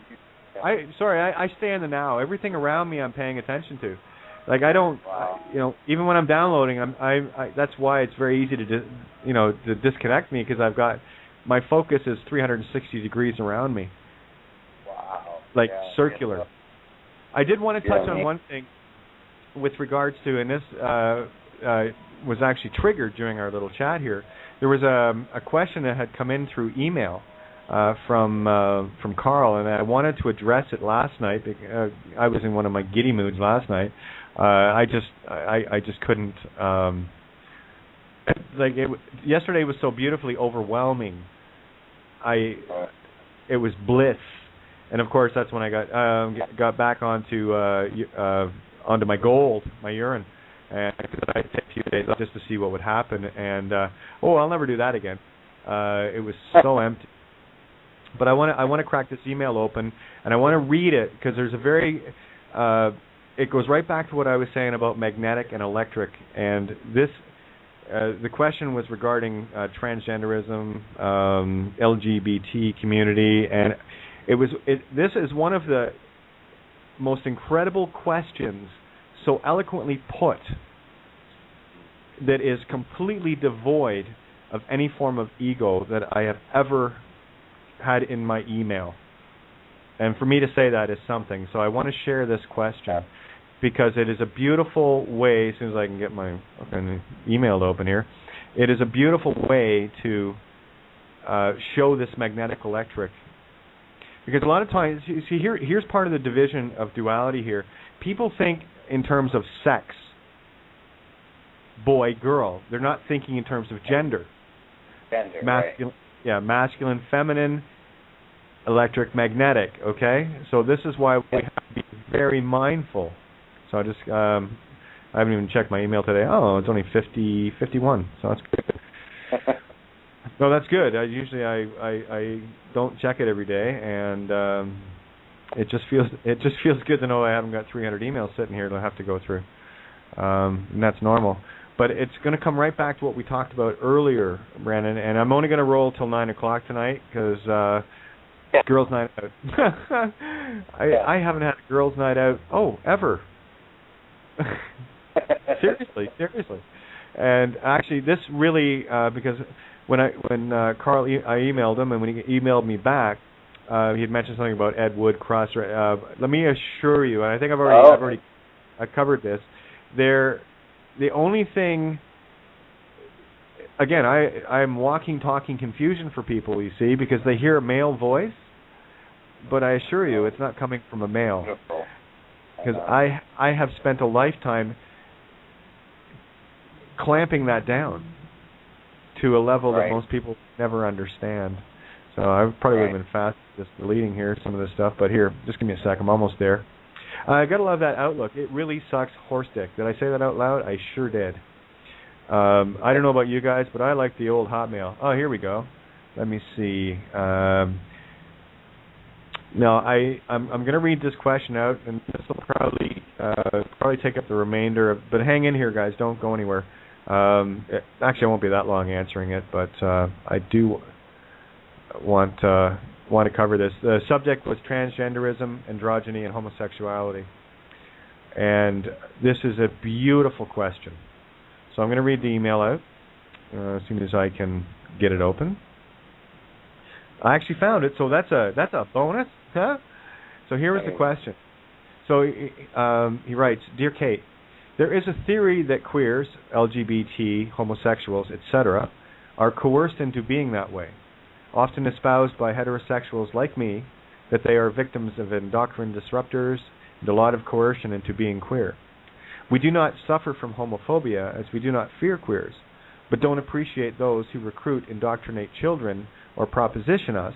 I stay in the now. Everything around me I'm paying attention to. Like I don't, even when I'm downloading, that's why it's very easy to disconnect me, because I've got my focus is 360 degrees around me. Wow. Like circular. I did want to touch on one thing with regards to, and this was actually triggered during our little chat here. There was a question that had come in through email from Carl, and I wanted to address it last night. I was in one of my giddy moods last night. I just couldn't. Yesterday was so beautifully overwhelming. It was bliss, and of course that's when I got back onto my gold, my urine, and I took a few days off just to see what would happen. And I'll never do that again. It was so empty. But I want to crack this email open, and I want to read it, because there's a very it goes right back to what I was saying about magnetic and electric, and this. The question was regarding transgenderism, LGBT community, and this is one of the most incredible questions, so eloquently put, that is completely devoid of any form of ego that I have ever had in my email. And for me to say that is something. So I want to share this question, because it is a beautiful way, as soon as I can get my email to open here, it is a beautiful way to show this magnetic electric. Because a lot of times, you see, here's part of the division of duality here. People think in terms of sex, boy, girl. They're not thinking in terms of gender. Masculine, right. Yeah, masculine, feminine, electric, magnetic, okay? So this is why we have to be very mindful. So I haven't even checked my email today. Oh, it's only 50:51, so that's good. No, that's good. I don't check it every day, and it just feels good to know I haven't got 300 emails sitting here to have to go through, and that's normal. But it's going to come right back to what we talked about earlier, Brandon. And I'm only going to roll till 9 o'clock tonight, because girls' night out. I haven't had a girls' night out ever. Seriously. And actually, this really because when Carl, I emailed him, and when he emailed me back, he had mentioned something about Ed Wood cross. Let me assure you, and I think I've already covered this. The only thing, again, I'm walking, talking confusion for people, you see, because they hear a male voice, but I assure you, it's not coming from a male. Because I have spent a lifetime clamping that down to a level that most people never understand. So I probably would have been fast just deleting here some of this stuff, but here, just give me a sec, I'm almost there. I gotta love that outlook. It really sucks horse dick. Did I say that out loud? I sure did. I don't know about you guys, but I like the old Hotmail. Oh, here we go. Let me see. No, I'm going to read this question out, and this will probably take up the remainder of. But hang in here, guys. Don't go anywhere. Actually, I won't be that long answering it, but I do want to cover this. The subject was transgenderism, androgyny, and homosexuality, and this is a beautiful question. So I'm going to read the email out as soon as I can get it open. I actually found it, so that's a bonus, huh? So here is the question. So he writes, Dear Kate, there is a theory that queers, LGBT, homosexuals, etc., are coerced into being that way, often espoused by heterosexuals like me, that they are victims of endocrine disruptors and a lot of coercion into being queer. We do not suffer from homophobia, as we do not fear queers, but don't appreciate those who recruit, indoctrinate children, or proposition us,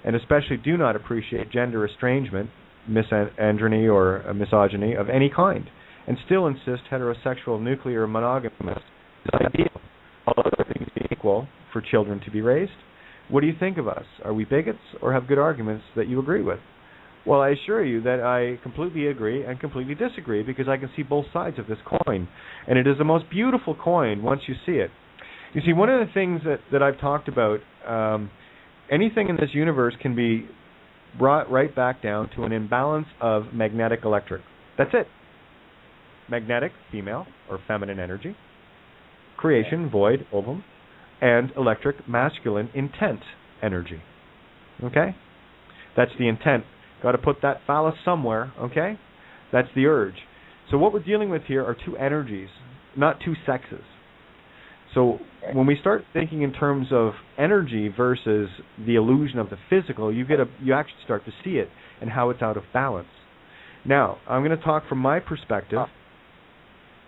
and especially do not appreciate gender estrangement, misandrony or misogyny of any kind, and still insist heterosexual nuclear monogamous is ideal, all other things being equal, for children to be raised. What do you think of us? Are we bigots, or have good arguments that you agree with? Well, I assure you that I completely agree and completely disagree, because I can see both sides of this coin, and it is the most beautiful coin once you see it. You see, one of the things that I've talked about, anything in this universe can be brought right back down to an imbalance of magnetic electric. That's it. Magnetic, female or feminine energy, creation, void, ovum, and electric, masculine, intent energy. Okay? That's the intent. Got to put that phallus somewhere, okay? That's the urge. So what we're dealing with here are two energies, not two sexes. So when we start thinking in terms of energy versus the illusion of the physical, you actually start to see it and how it's out of balance. Now, I'm going to talk from my perspective,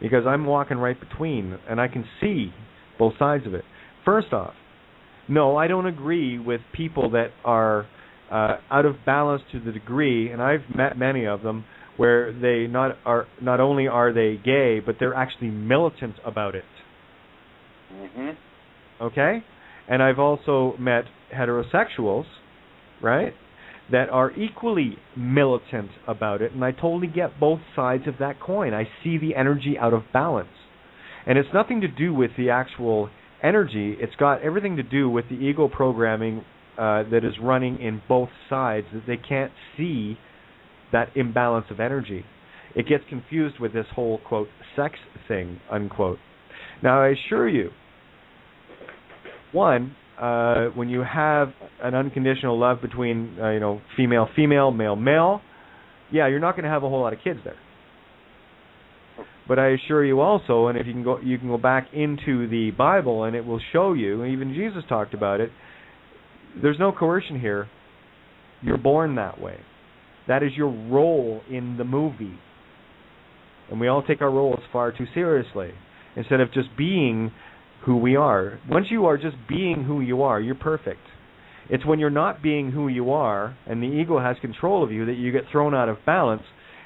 because I'm walking right between, and I can see both sides of it. First off, no, I don't agree with people that are out of balance to the degree, and I've met many of them, where they not only are they gay, but they're actually militant about it. Mm-hmm. Okay? And I've also met heterosexuals, right, that are equally militant about it, and I totally get both sides of that coin. I see the energy out of balance. And it's nothing to do with the actual energy. It's got everything to do with the ego programming that is running in both sides, that they can't see that imbalance of energy. It gets confused with this whole, quote, sex thing, unquote. Now, I assure you, one, when you have an unconditional love between, female, male, yeah, you're not going to have a whole lot of kids there. But I assure you also, and if you can go back into the Bible, and it will show you, and even Jesus talked about it, there's no coercion here. You're born that way. That is your role in the movie. And we all take our roles far too seriously, instead of just being who we are. Once you are just being who you are, you're perfect. It's when you're not being who you are, and the ego has control of you, that you get thrown out of balance,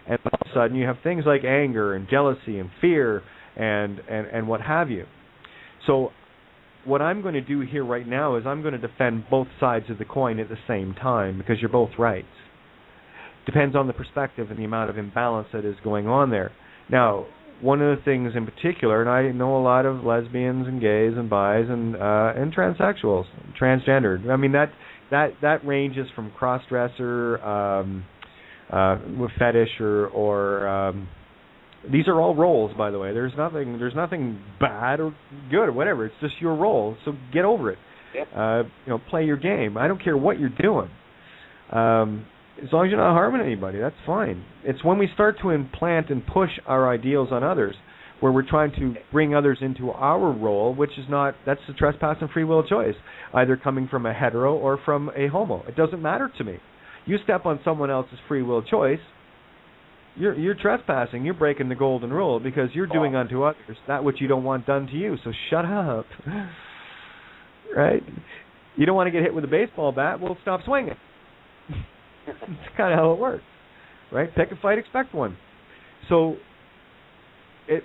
and all of a sudden you have things like anger and jealousy and fear and what have you. So what I'm going to do here right now is I'm going to defend both sides of the coin at the same time, because you're both right. Depends on the perspective and the amount of imbalance that is going on there. Now, one of the things in particular, and I know a lot of lesbians and gays and bis and transsexuals, transgendered. I mean, that ranges from cross-dresser, with fetish, or these are all roles, by the way. There's nothing bad or good or whatever. It's just your role. So get over it. Yep. Play your game. I don't care what you're doing. As long as you're not harming anybody, that's fine. It's when we start to implant and push our ideals on others, where we're trying to bring others into our role, that's the trespass and free will choice, either coming from a hetero or from a homo. It doesn't matter to me. You step on someone else's free will choice, you're trespassing. You're breaking the golden rule, because you're doing unto others that which you don't want done to you. So shut up. Right? You don't want to get hit with a baseball bat? Well, stop swinging. That's kind of how it works, right? Pick a fight, expect one. So,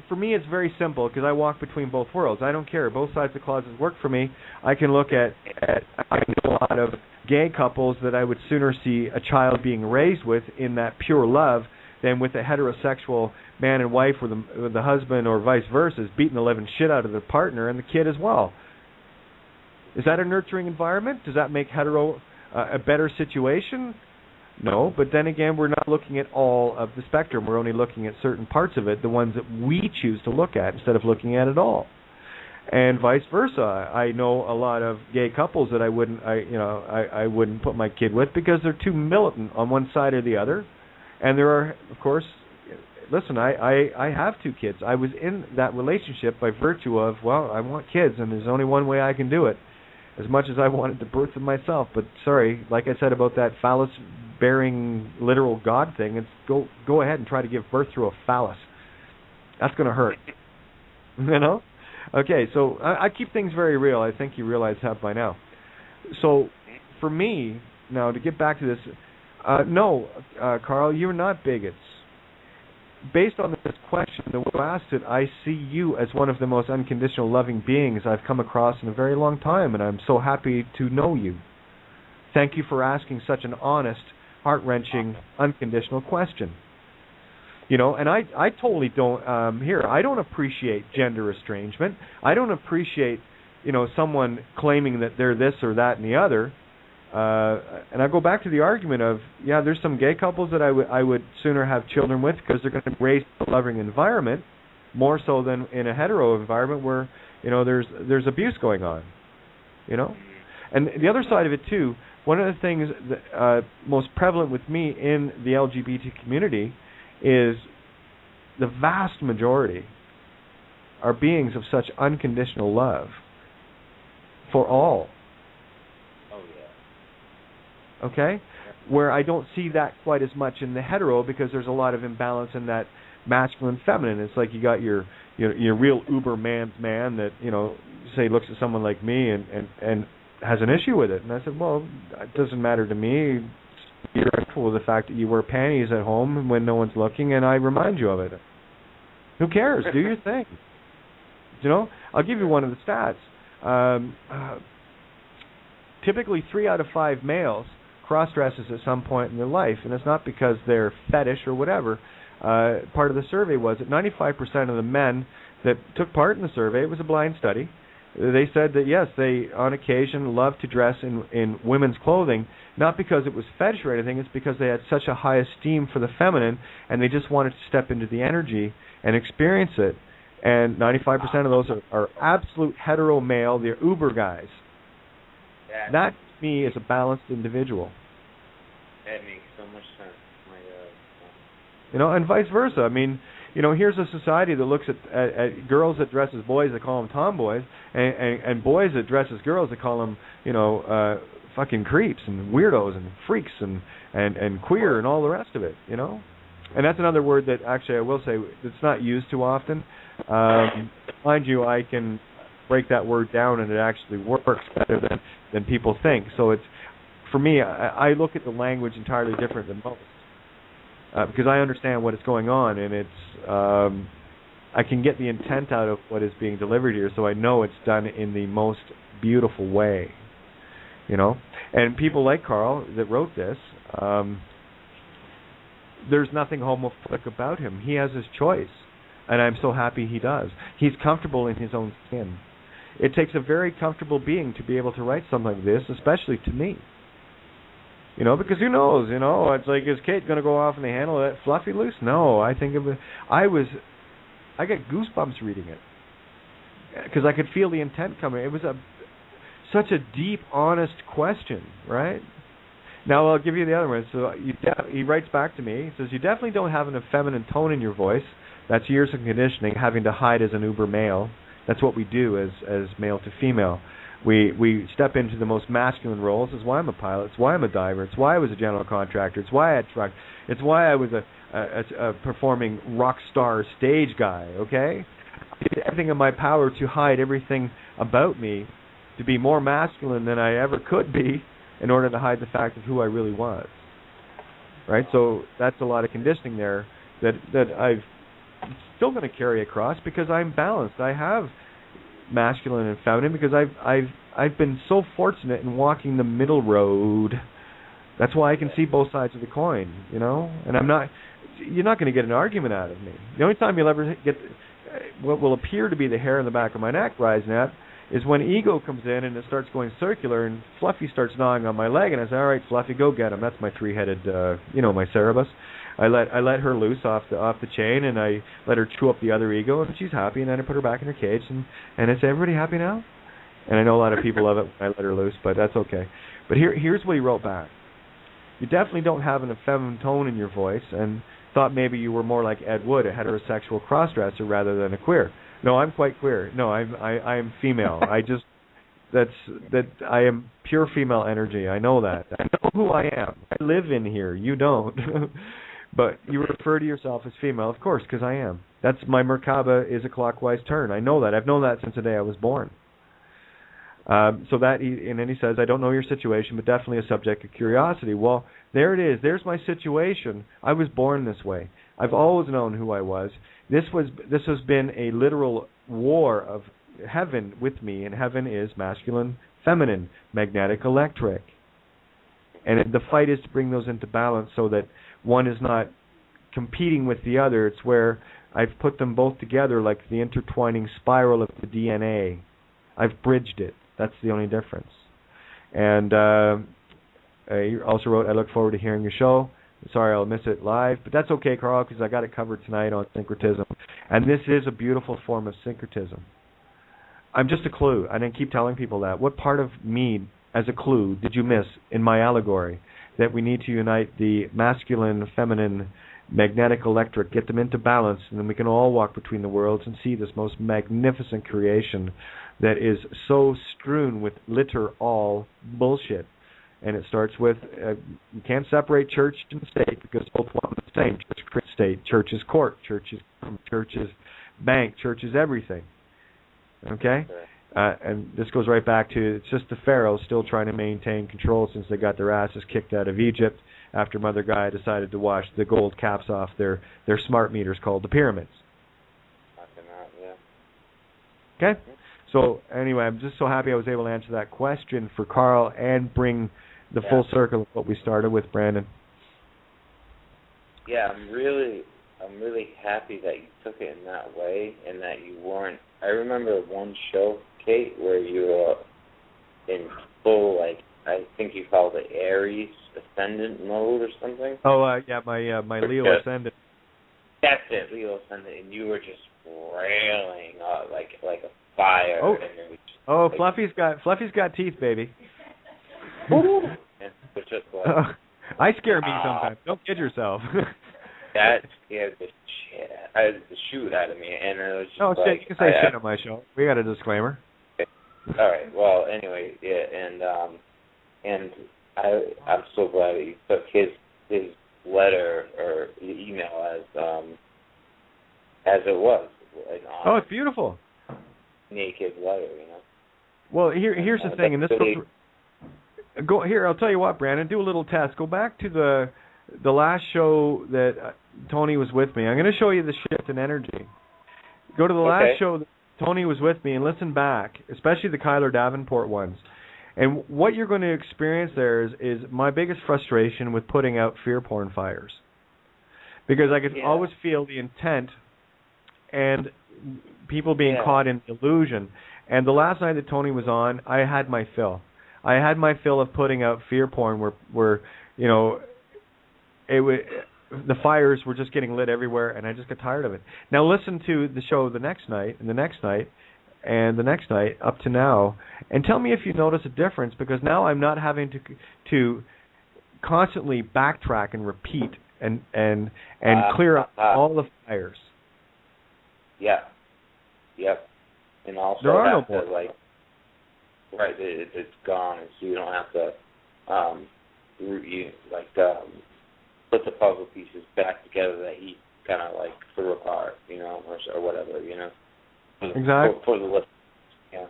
for me, it's very simple, because I walk between both worlds. I don't care. Both sides of the closet work for me. I can look at I know a lot of gay couples that I would sooner see a child being raised with in that pure love than with a heterosexual man and wife, where the husband or vice versa is beating the living shit out of the partner and the kid as well. Is that a nurturing environment? Does that make hetero a better situation? No, but then again, we're not looking at all of the spectrum. We're only looking at certain parts of it, the ones that we choose to look at, instead of looking at it all. and vice versa. I know a lot of gay couples that I wouldn't put my kid with because they're too militant on one side or the other. And there are, of course, listen, I have 2 kids. I was in that relationship by virtue of, well, I want kids, and there's only one way I can do it, as much as I wanted to birth them myself. But sorry, like I said about that phallus-bearing literal God thing, it's go ahead and try to give birth through a phallus. That's going to hurt. You know? Okay, so I keep things very real. I think you realize that by now. So for me, now to get back to this, no, Carl, you're not bigots. Based on this question, the way you asked it, I see you as one of the most unconditional loving beings I've come across in a very long time, and I'm so happy to know you. Thank you for asking such an honest, heart-wrenching, unconditional question. You know, and I totally don't, I don't appreciate gender estrangement. I don't appreciate, someone claiming that they're this or that and the other. And I go back to the argument of, there's some gay couples that I would sooner have children with because they're going to raise a loving environment more so than in a hetero environment where, there's abuse going on, And the other side of it, too, one of the things that, most prevalent with me in the LGBT community is the vast majority are beings of such unconditional love for all. Okay? Where I don't see that quite as much in the hetero because there's a lot of imbalance in that masculine feminine. It's like you got your real uber man's man that, say looks at someone like me and has an issue with it. And I said, well, it doesn't matter to me. You're comfortable with the fact that you wear panties at home when no one's looking, and I remind you of it. Who cares? Do your thing. I'll give you one of the stats. Typically 3 out of 5 males cross-dresses at some point in their life, and it's not because they're fetish or whatever. Part of the survey was that 95% of the men that took part in the survey, it was a blind study, they said that yes, they on occasion love to dress in women's clothing, not because it was fetish or anything, it's because they had such a high esteem for the feminine and they just wanted to step into the energy and experience it. And 95% of those are absolute hetero male, they're uber guys. That to me is a balanced individual. That makes so much sense. And vice versa. I mean, here's a society that looks at girls that dress as boys, they call them tomboys, and boys that dress as girls, they call them, fucking creeps and weirdos and freaks and queer and all the rest of it, And that's another word that actually I will say it's not used too often. Mind you, I can break that word down and it actually works better than people think. So it's, for me, I look at the language entirely different than most. Because I understand what is going on, and it's I can get the intent out of what is being delivered here, so I know it's done in the most beautiful way, And people like Carl that wrote this, there's nothing homophobic about him. He has his choice, and I'm so happy he does. He's comfortable in his own skin. It takes a very comfortable being to be able to write something like this, especially to me. Because who knows, it's like, is Kate going to go off and handle that fluffy loose? No, I think of it. I got goosebumps reading it because I could feel the intent coming. It was such a deep, honest question, right? Now I'll give you the other one. So he writes back to me. He says, you definitely don't have an effeminate tone in your voice. That's years of conditioning, having to hide as an uber male. That's what we do as male to female. We step into the most masculine roles. It's why I'm a pilot. It's why I'm a diver. It's why I was a general contractor. It's why I had truck. It's why I was a performing rock star stage guy, okay? I did everything in my power to hide everything about me, to be more masculine than I ever could be in order to hide the fact of who I really was, right? So that's a lot of conditioning there that I'm still going to carry across because I'm balanced. I have masculine and feminine because I've been so fortunate in walking the middle road. That's why I can see both sides of the coin, And you're not going to get an argument out of me. The only time you'll ever get what will appear to be the hair in the back of my neck rising up is when ego comes in and it starts going circular and Fluffy starts gnawing on my leg and I say, all right, Fluffy, go get him. That's my 3-headed, my Cerebus. I let her loose off the chain, and I let her chew up the other ego, and she's happy. And then I put her back in her cage, and I say, everybody happy now? And I know a lot of people love it when I let her loose, but that's okay. But here's what he wrote back. You definitely don't have an effeminate tone in your voice, and thought maybe you were more like Ed Wood, a heterosexual crossdresser rather than a queer. No, I'm quite queer. No, I am female. I am pure female energy. I know that. I know who I am. I live in here. You don't. But you refer to yourself as female, of course, because I am. That's my Merkaba is a clockwise turn. I know that. I've known that since the day I was born. So that, and then he says, I don't know your situation, but definitely a subject of curiosity. Well, there it is. There's my situation. I was born this way. I've always known who I was. This has been a literal war of heaven with me, and heaven is masculine, feminine, magnetic, electric. And the fight is to bring those into balance so that one is not competing with the other. It's where I've put them both together like the intertwining spiral of the DNA. I've bridged it. That's the only difference. And he also wrote, I look forward to hearing your show. Sorry I'll miss it live, but that's okay, Carl, because I got it covered tonight on syncretism. And this is a beautiful form of syncretism. I'm just a clue. I didn't keep telling people that. What part of me as a clue did you miss in my allegory? That we need to unite the masculine, feminine, magnetic, electric, get them into balance, and then we can all walk between the worlds and see this most magnificent creation that is so strewn with all bullshit. And it starts with, you can't separate church and state because both one and the same. Church, state, church is court, church is bank, church is everything. Okay? And this goes right back to, it's just the pharaohs still trying to maintain control since they got their asses kicked out of Egypt after Mother Gaia decided to wash the gold caps off their smart meters called the pyramids. Okay? So anyway, I'm just so happy I was able to answer that question for Carl and bring the full circle of what we started with, Brandon. Yeah, I'm really happy that you took it in that way and that you weren't. I remember one show, Kate, where you were in full, like, I think you called it Aries Ascendant mode or something. Oh, yeah, my Leo Ascendant. That's it, Leo Ascendant, and you were just railing like a fire. Oh, and it was just, like, Fluffy's got teeth, baby. and it was just like, I scare me sometimes. Don't kid yourself. That scared the shoot out of me, and it was just shit, you can say shit on my show. We got a disclaimer. Okay. All right. Well, anyway, yeah, and I'm so glad that you took his letter or email as it was. Oh, it's beautiful. Naked letter, you know. Well, here's the thing, and this go here. I'll tell you what, Brandon. Do a little test. Go back to the last show that Tony was with me. I'm going to show you the shift in energy. Go to the last show that Tony was with me and listen back, especially the Kyler Davenport ones. And what you're going to experience there is my biggest frustration with putting out fear porn fires. Because I could always feel the intent and people being caught in illusion. And the last night that Tony was on, I had my fill. I had my fill of putting out fear porn where you know, the fires were just getting lit everywhere, and I just got tired of it. Now listen to the show the next night, and the next night, and the next night, up to now, and tell me if you notice a difference, because now I'm not having to constantly backtrack and repeat and clear up all the fires. Yeah. Yep. And also there are no more. It's gone, and so you don't have to put the puzzle pieces back together that he kind of like threw apart, you know, or whatever, you know. Exactly. For the list. Yeah.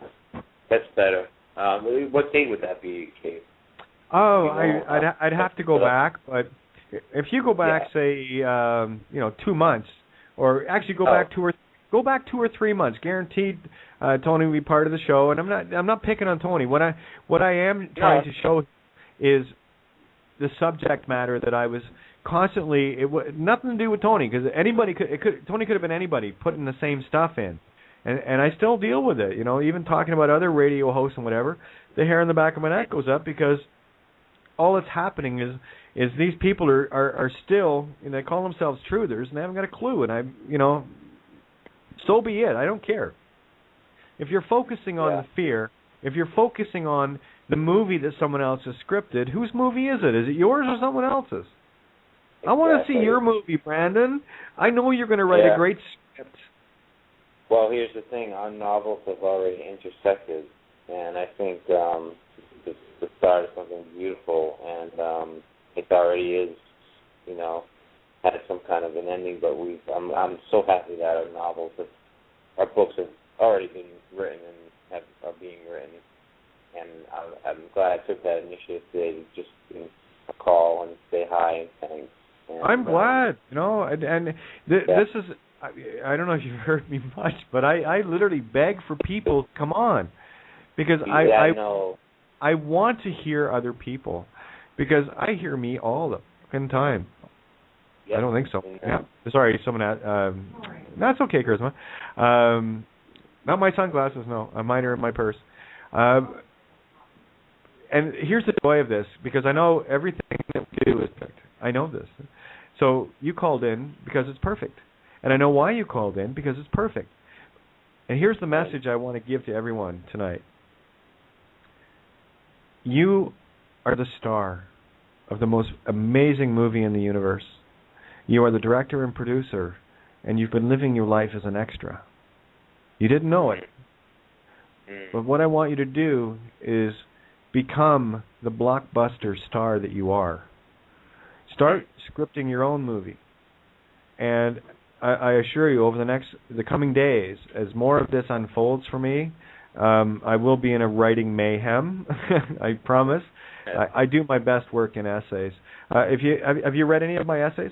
That's better. What date would that be, Kate? Oh, I'd have to go back, but if you go back, say, 2 months, or actually go back 2 or 3 months, guaranteed, Tony will be part of the show. And I'm not picking on Tony. What I am trying to show is the subject matter that I was constantly. Nothing to do with Tony, because Tony could have been anybody putting the same stuff in. And I still deal with it, you know, even talking about other radio hosts and whatever. The hair on the back of my neck goes up because all that's happening is these people are still, they call themselves truthers, and they haven't got a clue. And so be it. I don't care. If you're focusing on the fear, if you're focusing on the movie that someone else has scripted, whose movie is it? Is it yours or someone else's? I want to see your movie, Brandon. I know you're going to write a great script. Well, here's the thing. Our novels have already intersected, and I think the start of something beautiful, and it already is, had some kind of an ending. But I'm so happy that our books have already been written and are being written, and I'm glad I took that initiative today to just call and say hi and thanks. And, I'm glad, this is. I don't know if you've heard me much, but I literally beg for people, come on, because I want to hear other people, because I hear me all the fucking time. Yep. I don't think so. Yeah. Sorry, someone had. That's okay, Charisma. Not my sunglasses. No, mine are in my purse. And here's the joy of this, because I know everything that we do is perfect. I know this. So you called in because it's perfect. And I know why you called in, because it's perfect. And here's the message I want to give to everyone tonight. You are the star of the most amazing movie in the universe. You are the director and producer, and you've been living your life as an extra. You didn't know it. But what I want you to do is become the blockbuster star that you are. Start scripting your own movie. And I assure you, over the coming days, as more of this unfolds for me, I will be in a writing mayhem. I promise. I do my best work in essays. Have you read any of my essays?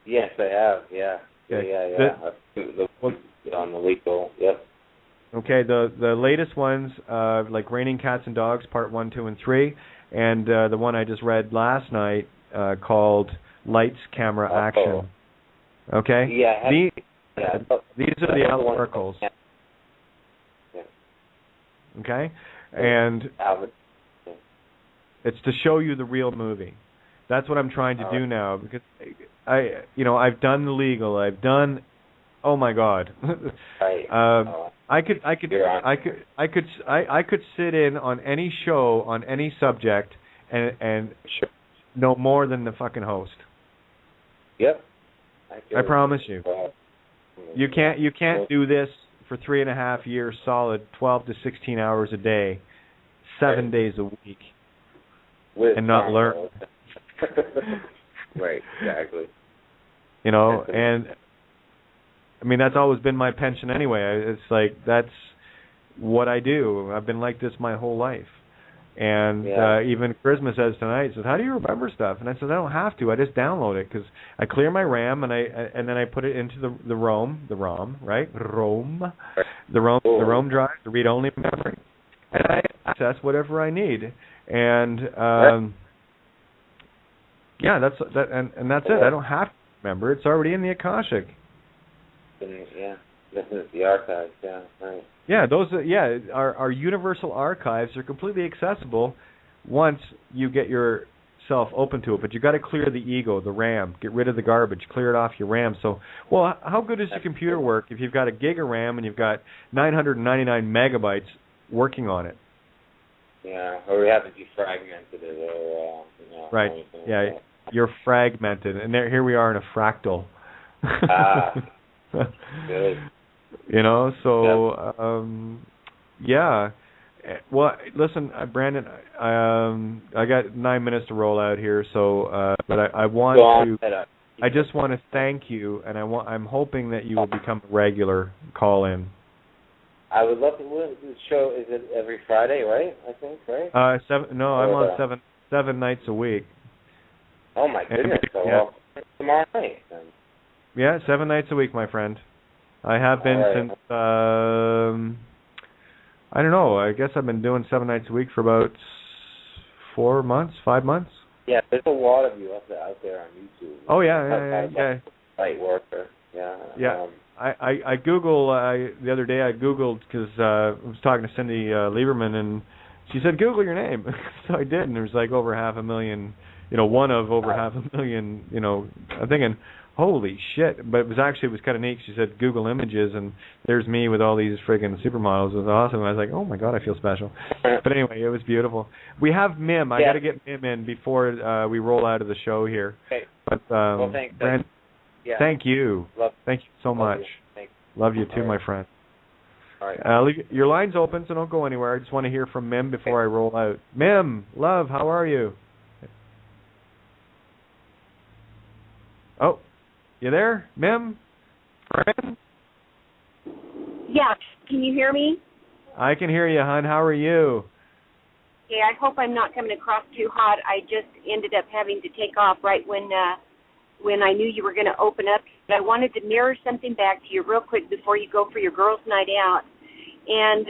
Yes, I have. Yeah. Okay. Yeah. On the legal. Yep. Okay. The latest ones, like Raining Cats and Dogs, Part 1, 2, and 3, and the one I just read last night called Lights, Camera, Action. Okay? Yeah. These are the allegoricals. Yeah. Okay? And it's to show you the real movie. That's what I'm trying to do now, because I've done the legal. I've done, oh my God. I could sit in on any show on any subject and know more than the fucking host. Yep. I promise you. You can't do this for 3.5 years solid, 12 to 16 hours a day, 7 days a week, and not learn. Right, exactly. And I mean, that's always been my pension anyway. It's like, that's what I do. I've been like this my whole life. And even Charisma says tonight, says, how do you remember stuff? And I said, I don't have to. I just download it, because I clear my RAM and then I put it into the ROM, right? The ROM drive, the read-only memory, and I access whatever I need. And that's it. I don't have to remember. It's already in the Akashic. Yeah, this is the archives. Yeah, right. Yeah, our universal archives are completely accessible once you get yourself open to it. But you got to clear the ego, the RAM, get rid of the garbage, clear it off your RAM. So, how good does your computer work if you've got a gig of RAM and you've got 999 megabytes working on it? Yeah, or we haven't defragmented it, or right. Yeah, you're fragmented, and here we are in a fractal. Good. Well, listen, Brandon, I got 9 minutes to roll out here, so but I just want to thank you, and I'm hoping that you will become a regular call-in. I would love to. The show is it every Friday, right? I think, right? I'm on seven nights a week. Oh my goodness! Tomorrow night then. Yeah, 7 nights a week, my friend. I have been since, I don't know, I guess I've been doing 7 nights a week for about 5 months. Yeah, there's a lot of you out there on YouTube. Oh, yeah. Light worker, yeah. Yeah, I Google, the other day I Googled, because I was talking to Cindy Lieberman, and she said, Google your name. So I did, and there was like over 500,000, one of over 500,000, I'm thinking, holy shit. But it was kind of neat. She said, Google images, and there's me with all these friggin' supermodels. It was awesome. I was like, oh my God, I feel special. But anyway, it was beautiful. We have Mim. I got to get Mim in before we roll out of the show here. Okay. But, well, thanks. Brent, thank you. Thank you so much. Love you too, my friend. All right. Your line's open, so don't go anywhere. I just want to hear from Mim before I roll out. Mim, love, how are you? Oh, you there, Mim? Friend? Yeah, can you hear me? I can hear you, hon. How are you? Okay, I hope I'm not coming across too hot. I just ended up having to take off right when I knew you were going to open up. But I wanted to mirror something back to you real quick before you go for your girls' night out. And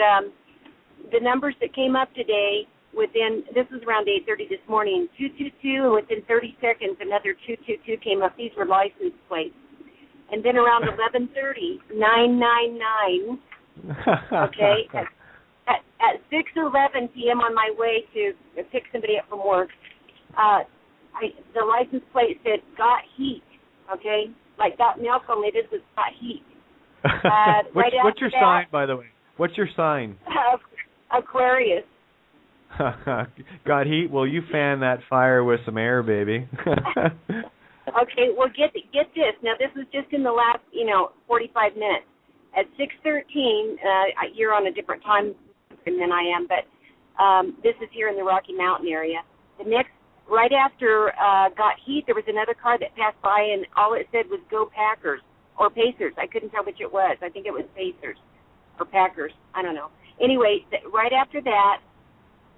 the numbers that came up today, this was around 8:30 this morning, 222, and within 30 seconds another 222 came up. These were license plates. And then around 11:30, 999. Okay, at 6:11 p.m. on my way to pick somebody up from work, the license plate said "Got Heat." Okay, like got milk, only this was got heat. What's your sign, by the way? What's your sign? Aquarius. Got heat? Well, you fan that fire with some air, baby. Okay, well, get this. Now, this was just in the last, 45 minutes. At 6:13, you're on a different time than I am, but this is here in the Rocky Mountain area. The next, right after Got Heat, there was another car that passed by, and all it said was Go Packers, or Pacers. I couldn't tell which it was. I think it was Pacers or Packers. I don't know. Anyway, right after that,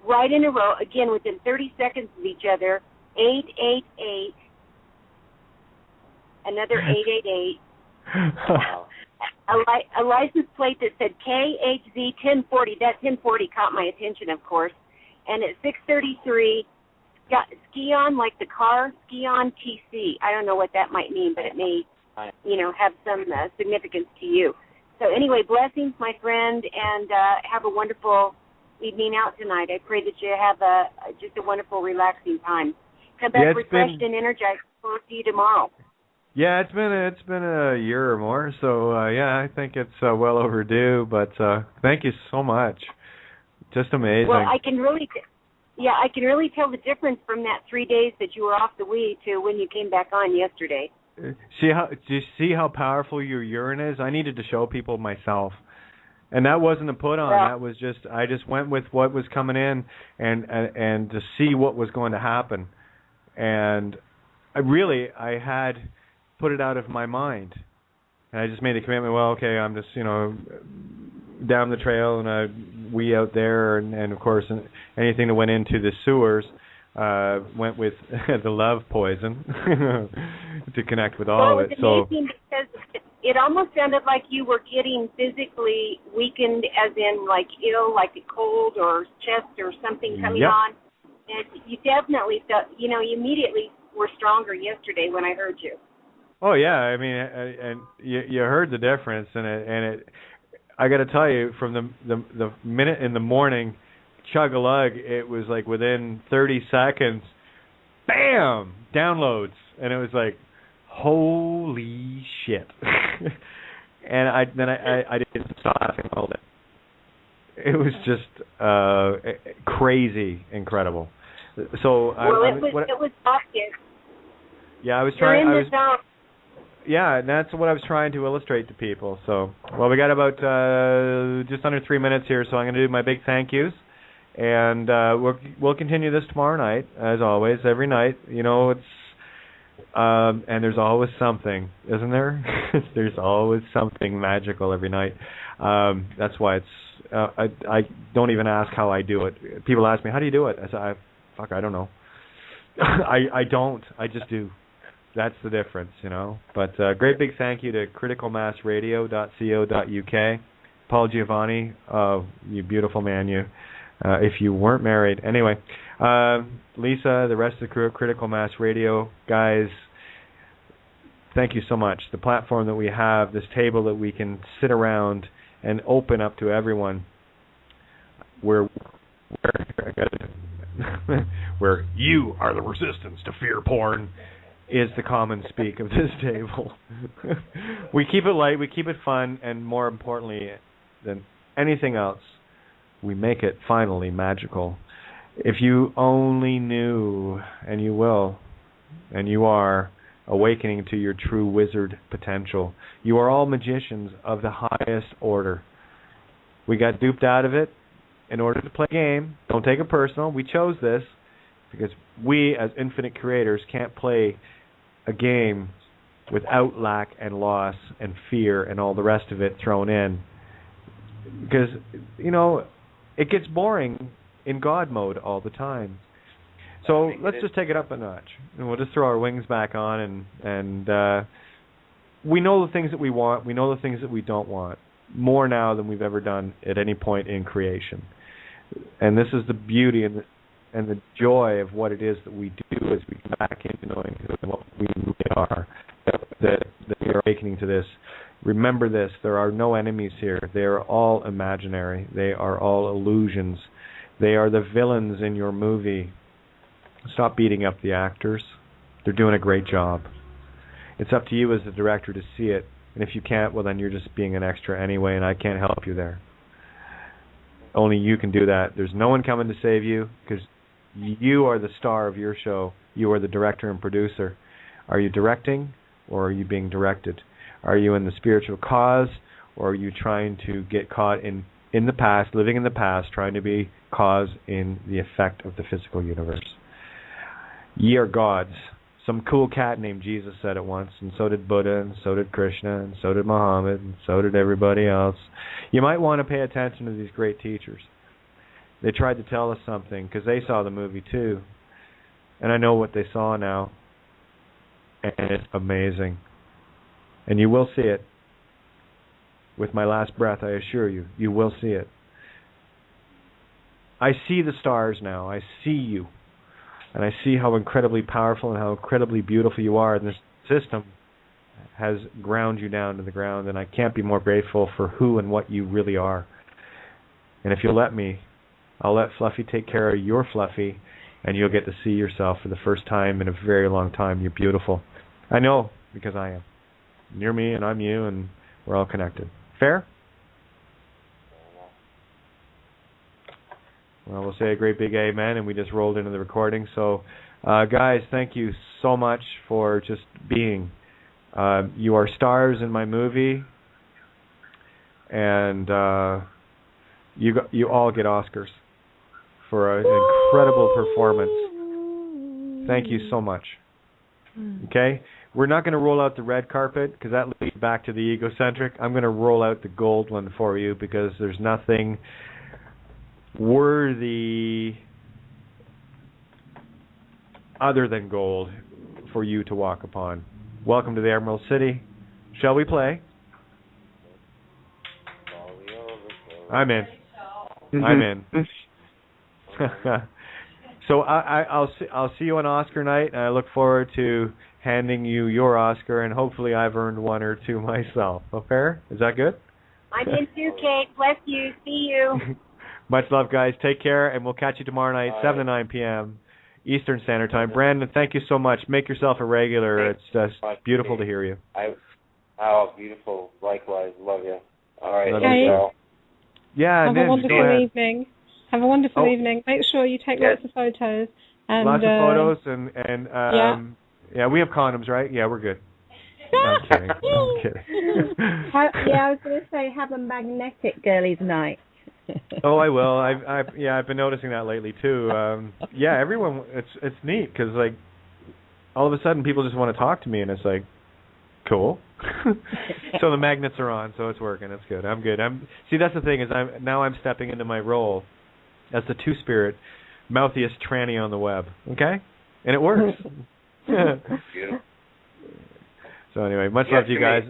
right in a row, again, within 30 seconds of each other, 888, another 888, a license plate that said KHZ 1040. That 1040 caught my attention, of course. And at 6:33, Ski-On, like the car, Ski-On TC. I don't know what that might mean, but it may, have some significance to you. So anyway, blessings, my friend, and have a wonderful evening out tonight. I pray that you have just a wonderful, relaxing time. Come back refreshed and energized. We'll see you tomorrow. Yeah, it's been a year or more, so I think it's well overdue. But thank you so much. Just amazing. Well, I can really tell the difference from that 3 days that you were off the Wii to when you came back on yesterday. Do you see how powerful your urine is? I needed to show people myself. And that wasn't a put on. That was I just went with what was coming in and to see what was going to happen. And I had put it out of my mind. And I just made a commitment, well, okay, I'm just, down the trail and we out there and of course anything that went into the sewers went with the love poison to connect with all of it. Well, it was amazing because it almost sounded like you were getting physically weakened, as in like ill, like a cold or chest or something coming on. And you definitely felt, you immediately were stronger yesterday when I heard you. Oh yeah, I mean, and you heard the difference, and it. I got to tell you, from the minute in the morning, chug-a-lug, it was like within 30 seconds, bam, downloads, and it was like, holy shit. And I didn't stop laughing all day. It was just crazy incredible. So it was obvious. Yeah, I was trying. Yeah, and that's what I was trying to illustrate to people. So, well, we got about just under 3 minutes here, so I'm going to do my big thank yous. And we'll continue this tomorrow night, as always, every night. It's and there's always something, isn't there? There's always something magical every night. That's why it's. I don't even ask how I do it. People ask me, how do you do it? I say, I don't know. I don't. I just do. That's the difference, But great big thank you to criticalmassradio.co.uk. Paul Giovanni, you beautiful man, you. If you weren't married. Anyway, Lisa, the rest of the crew at Critical Mass Radio, guys, thank you so much. The platform that we have, this table that we can sit around and open up to everyone. We're where you are the resistance to fear porn, is the common speak of this table. We keep it light, we keep it fun, and more importantly than anything else, we make it finally magical. If you only knew, and you will, and you are, awakening to your true wizard potential. You are all magicians of the highest order. We got duped out of it in order to play a game. Don't take it personal. We chose this because we, as infinite creators, can't play a game without lack and loss and fear and all the rest of it thrown in. Because, you know, it gets boring in God mode all the time. So let's just take it up a notch, and we'll just throw our wings back on, and we know the things that we want, we know the things that we don't want, more now than we've ever done at any point in creation. And this is the beauty and the joy of what it is that we do as we come back into knowing what we really are, that we are awakening to this. Remember this, there are no enemies here. They are all imaginary. They are all illusions. They are the villains in your movie. Stop beating up the actors. They're doing a great job. It's up to you as the director to see it. And if you can't, well, then you're just being an extra anyway, and I can't help you there. Only you can do that. There's no one coming to save you because you are the star of your show. You are the director and producer. Are you directing or are you being directed? Are you in the spiritual cause or are you trying to get caught in the past, living in the past, trying to be cause in the effect of the physical universe? Ye are gods. Some cool cat named Jesus said it once, and so did Buddha, and so did Krishna, and so did Muhammad, and so did everybody else. You might want to pay attention to these great teachers. They tried to tell us something, because they saw the movie too. And I know what they saw now. And it's amazing. And you will see it. With my last breath, I assure you, you will see it. I see the stars now. I see you. And I see how incredibly powerful and how incredibly beautiful you are. And this system has ground you down to the ground. And I can't be more grateful for who and what you really are. And if you'll let me, I'll let Fluffy take care of your Fluffy. And you'll get to see yourself for the first time in a very long time. You're beautiful. I know, because I am. You're me and I'm you, and we're all connected. Fair? Well, we'll say a great big amen, and we just rolled into the recording. So, guys, thank you so much for just being. You are stars in my movie, and you all get Oscars for an incredible performance. Thank you so much. Okay? We're not going to roll out the red carpet, because that leads back to the egocentric. I'm going to roll out the gold one for you, because there's nothing worthy other than gold for you to walk upon. Welcome to the Emerald City. Shall we play? I'm in. I'm in. So I'll see you on Oscar night, and I look forward to handing you your Oscar, and hopefully I've earned one or two myself. Fair? Is that good? I'm in too, Kate. Bless you. See you. Much love, guys. Take care, and we'll catch you tomorrow night, 7 to 9 p.m. Eastern Standard Time. Brandon, thank you so much. Make yourself a regular. It's just beautiful to hear you. Oh, beautiful. Likewise. Love you. All right. Love you, girl. Yeah, Have a wonderful evening. Have a wonderful evening. Make sure you take lots of photos. And, lots of photos, and yeah, we have condoms, right? Yeah, we're good. No, I'm kidding. I'm kidding. I was going to say, have a magnetic girlies night. Oh, I will. I've been noticing that lately too. Yeah, everyone. It's neat because like all of a sudden people just want to talk to me, and it's like cool. So the magnets are on, so it's working. It's good. I'm good. See, that's the thing is I'm stepping into my role as the two-spirit, mouthiest tranny on the web. Okay, and it works. So anyway, much love to you guys.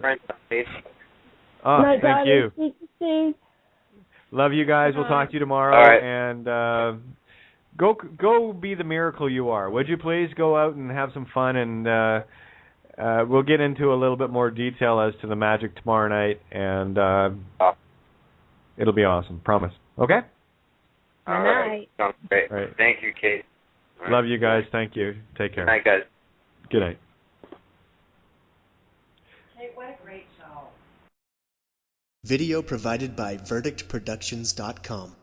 Oh, thank you. Love you guys. We'll talk to you tomorrow. All right. And go be the miracle you are. Would you please go out and have some fun, and we'll get into a little bit more detail as to the magic tomorrow night, and it'll be awesome. Promise. Okay? All right. Sounds great. All right. Thank you, Kate. All Love right. you guys. Thank you. Take care. Good night, guys. Good night. Hey, what a great show. Video provided by verdictproductions.com.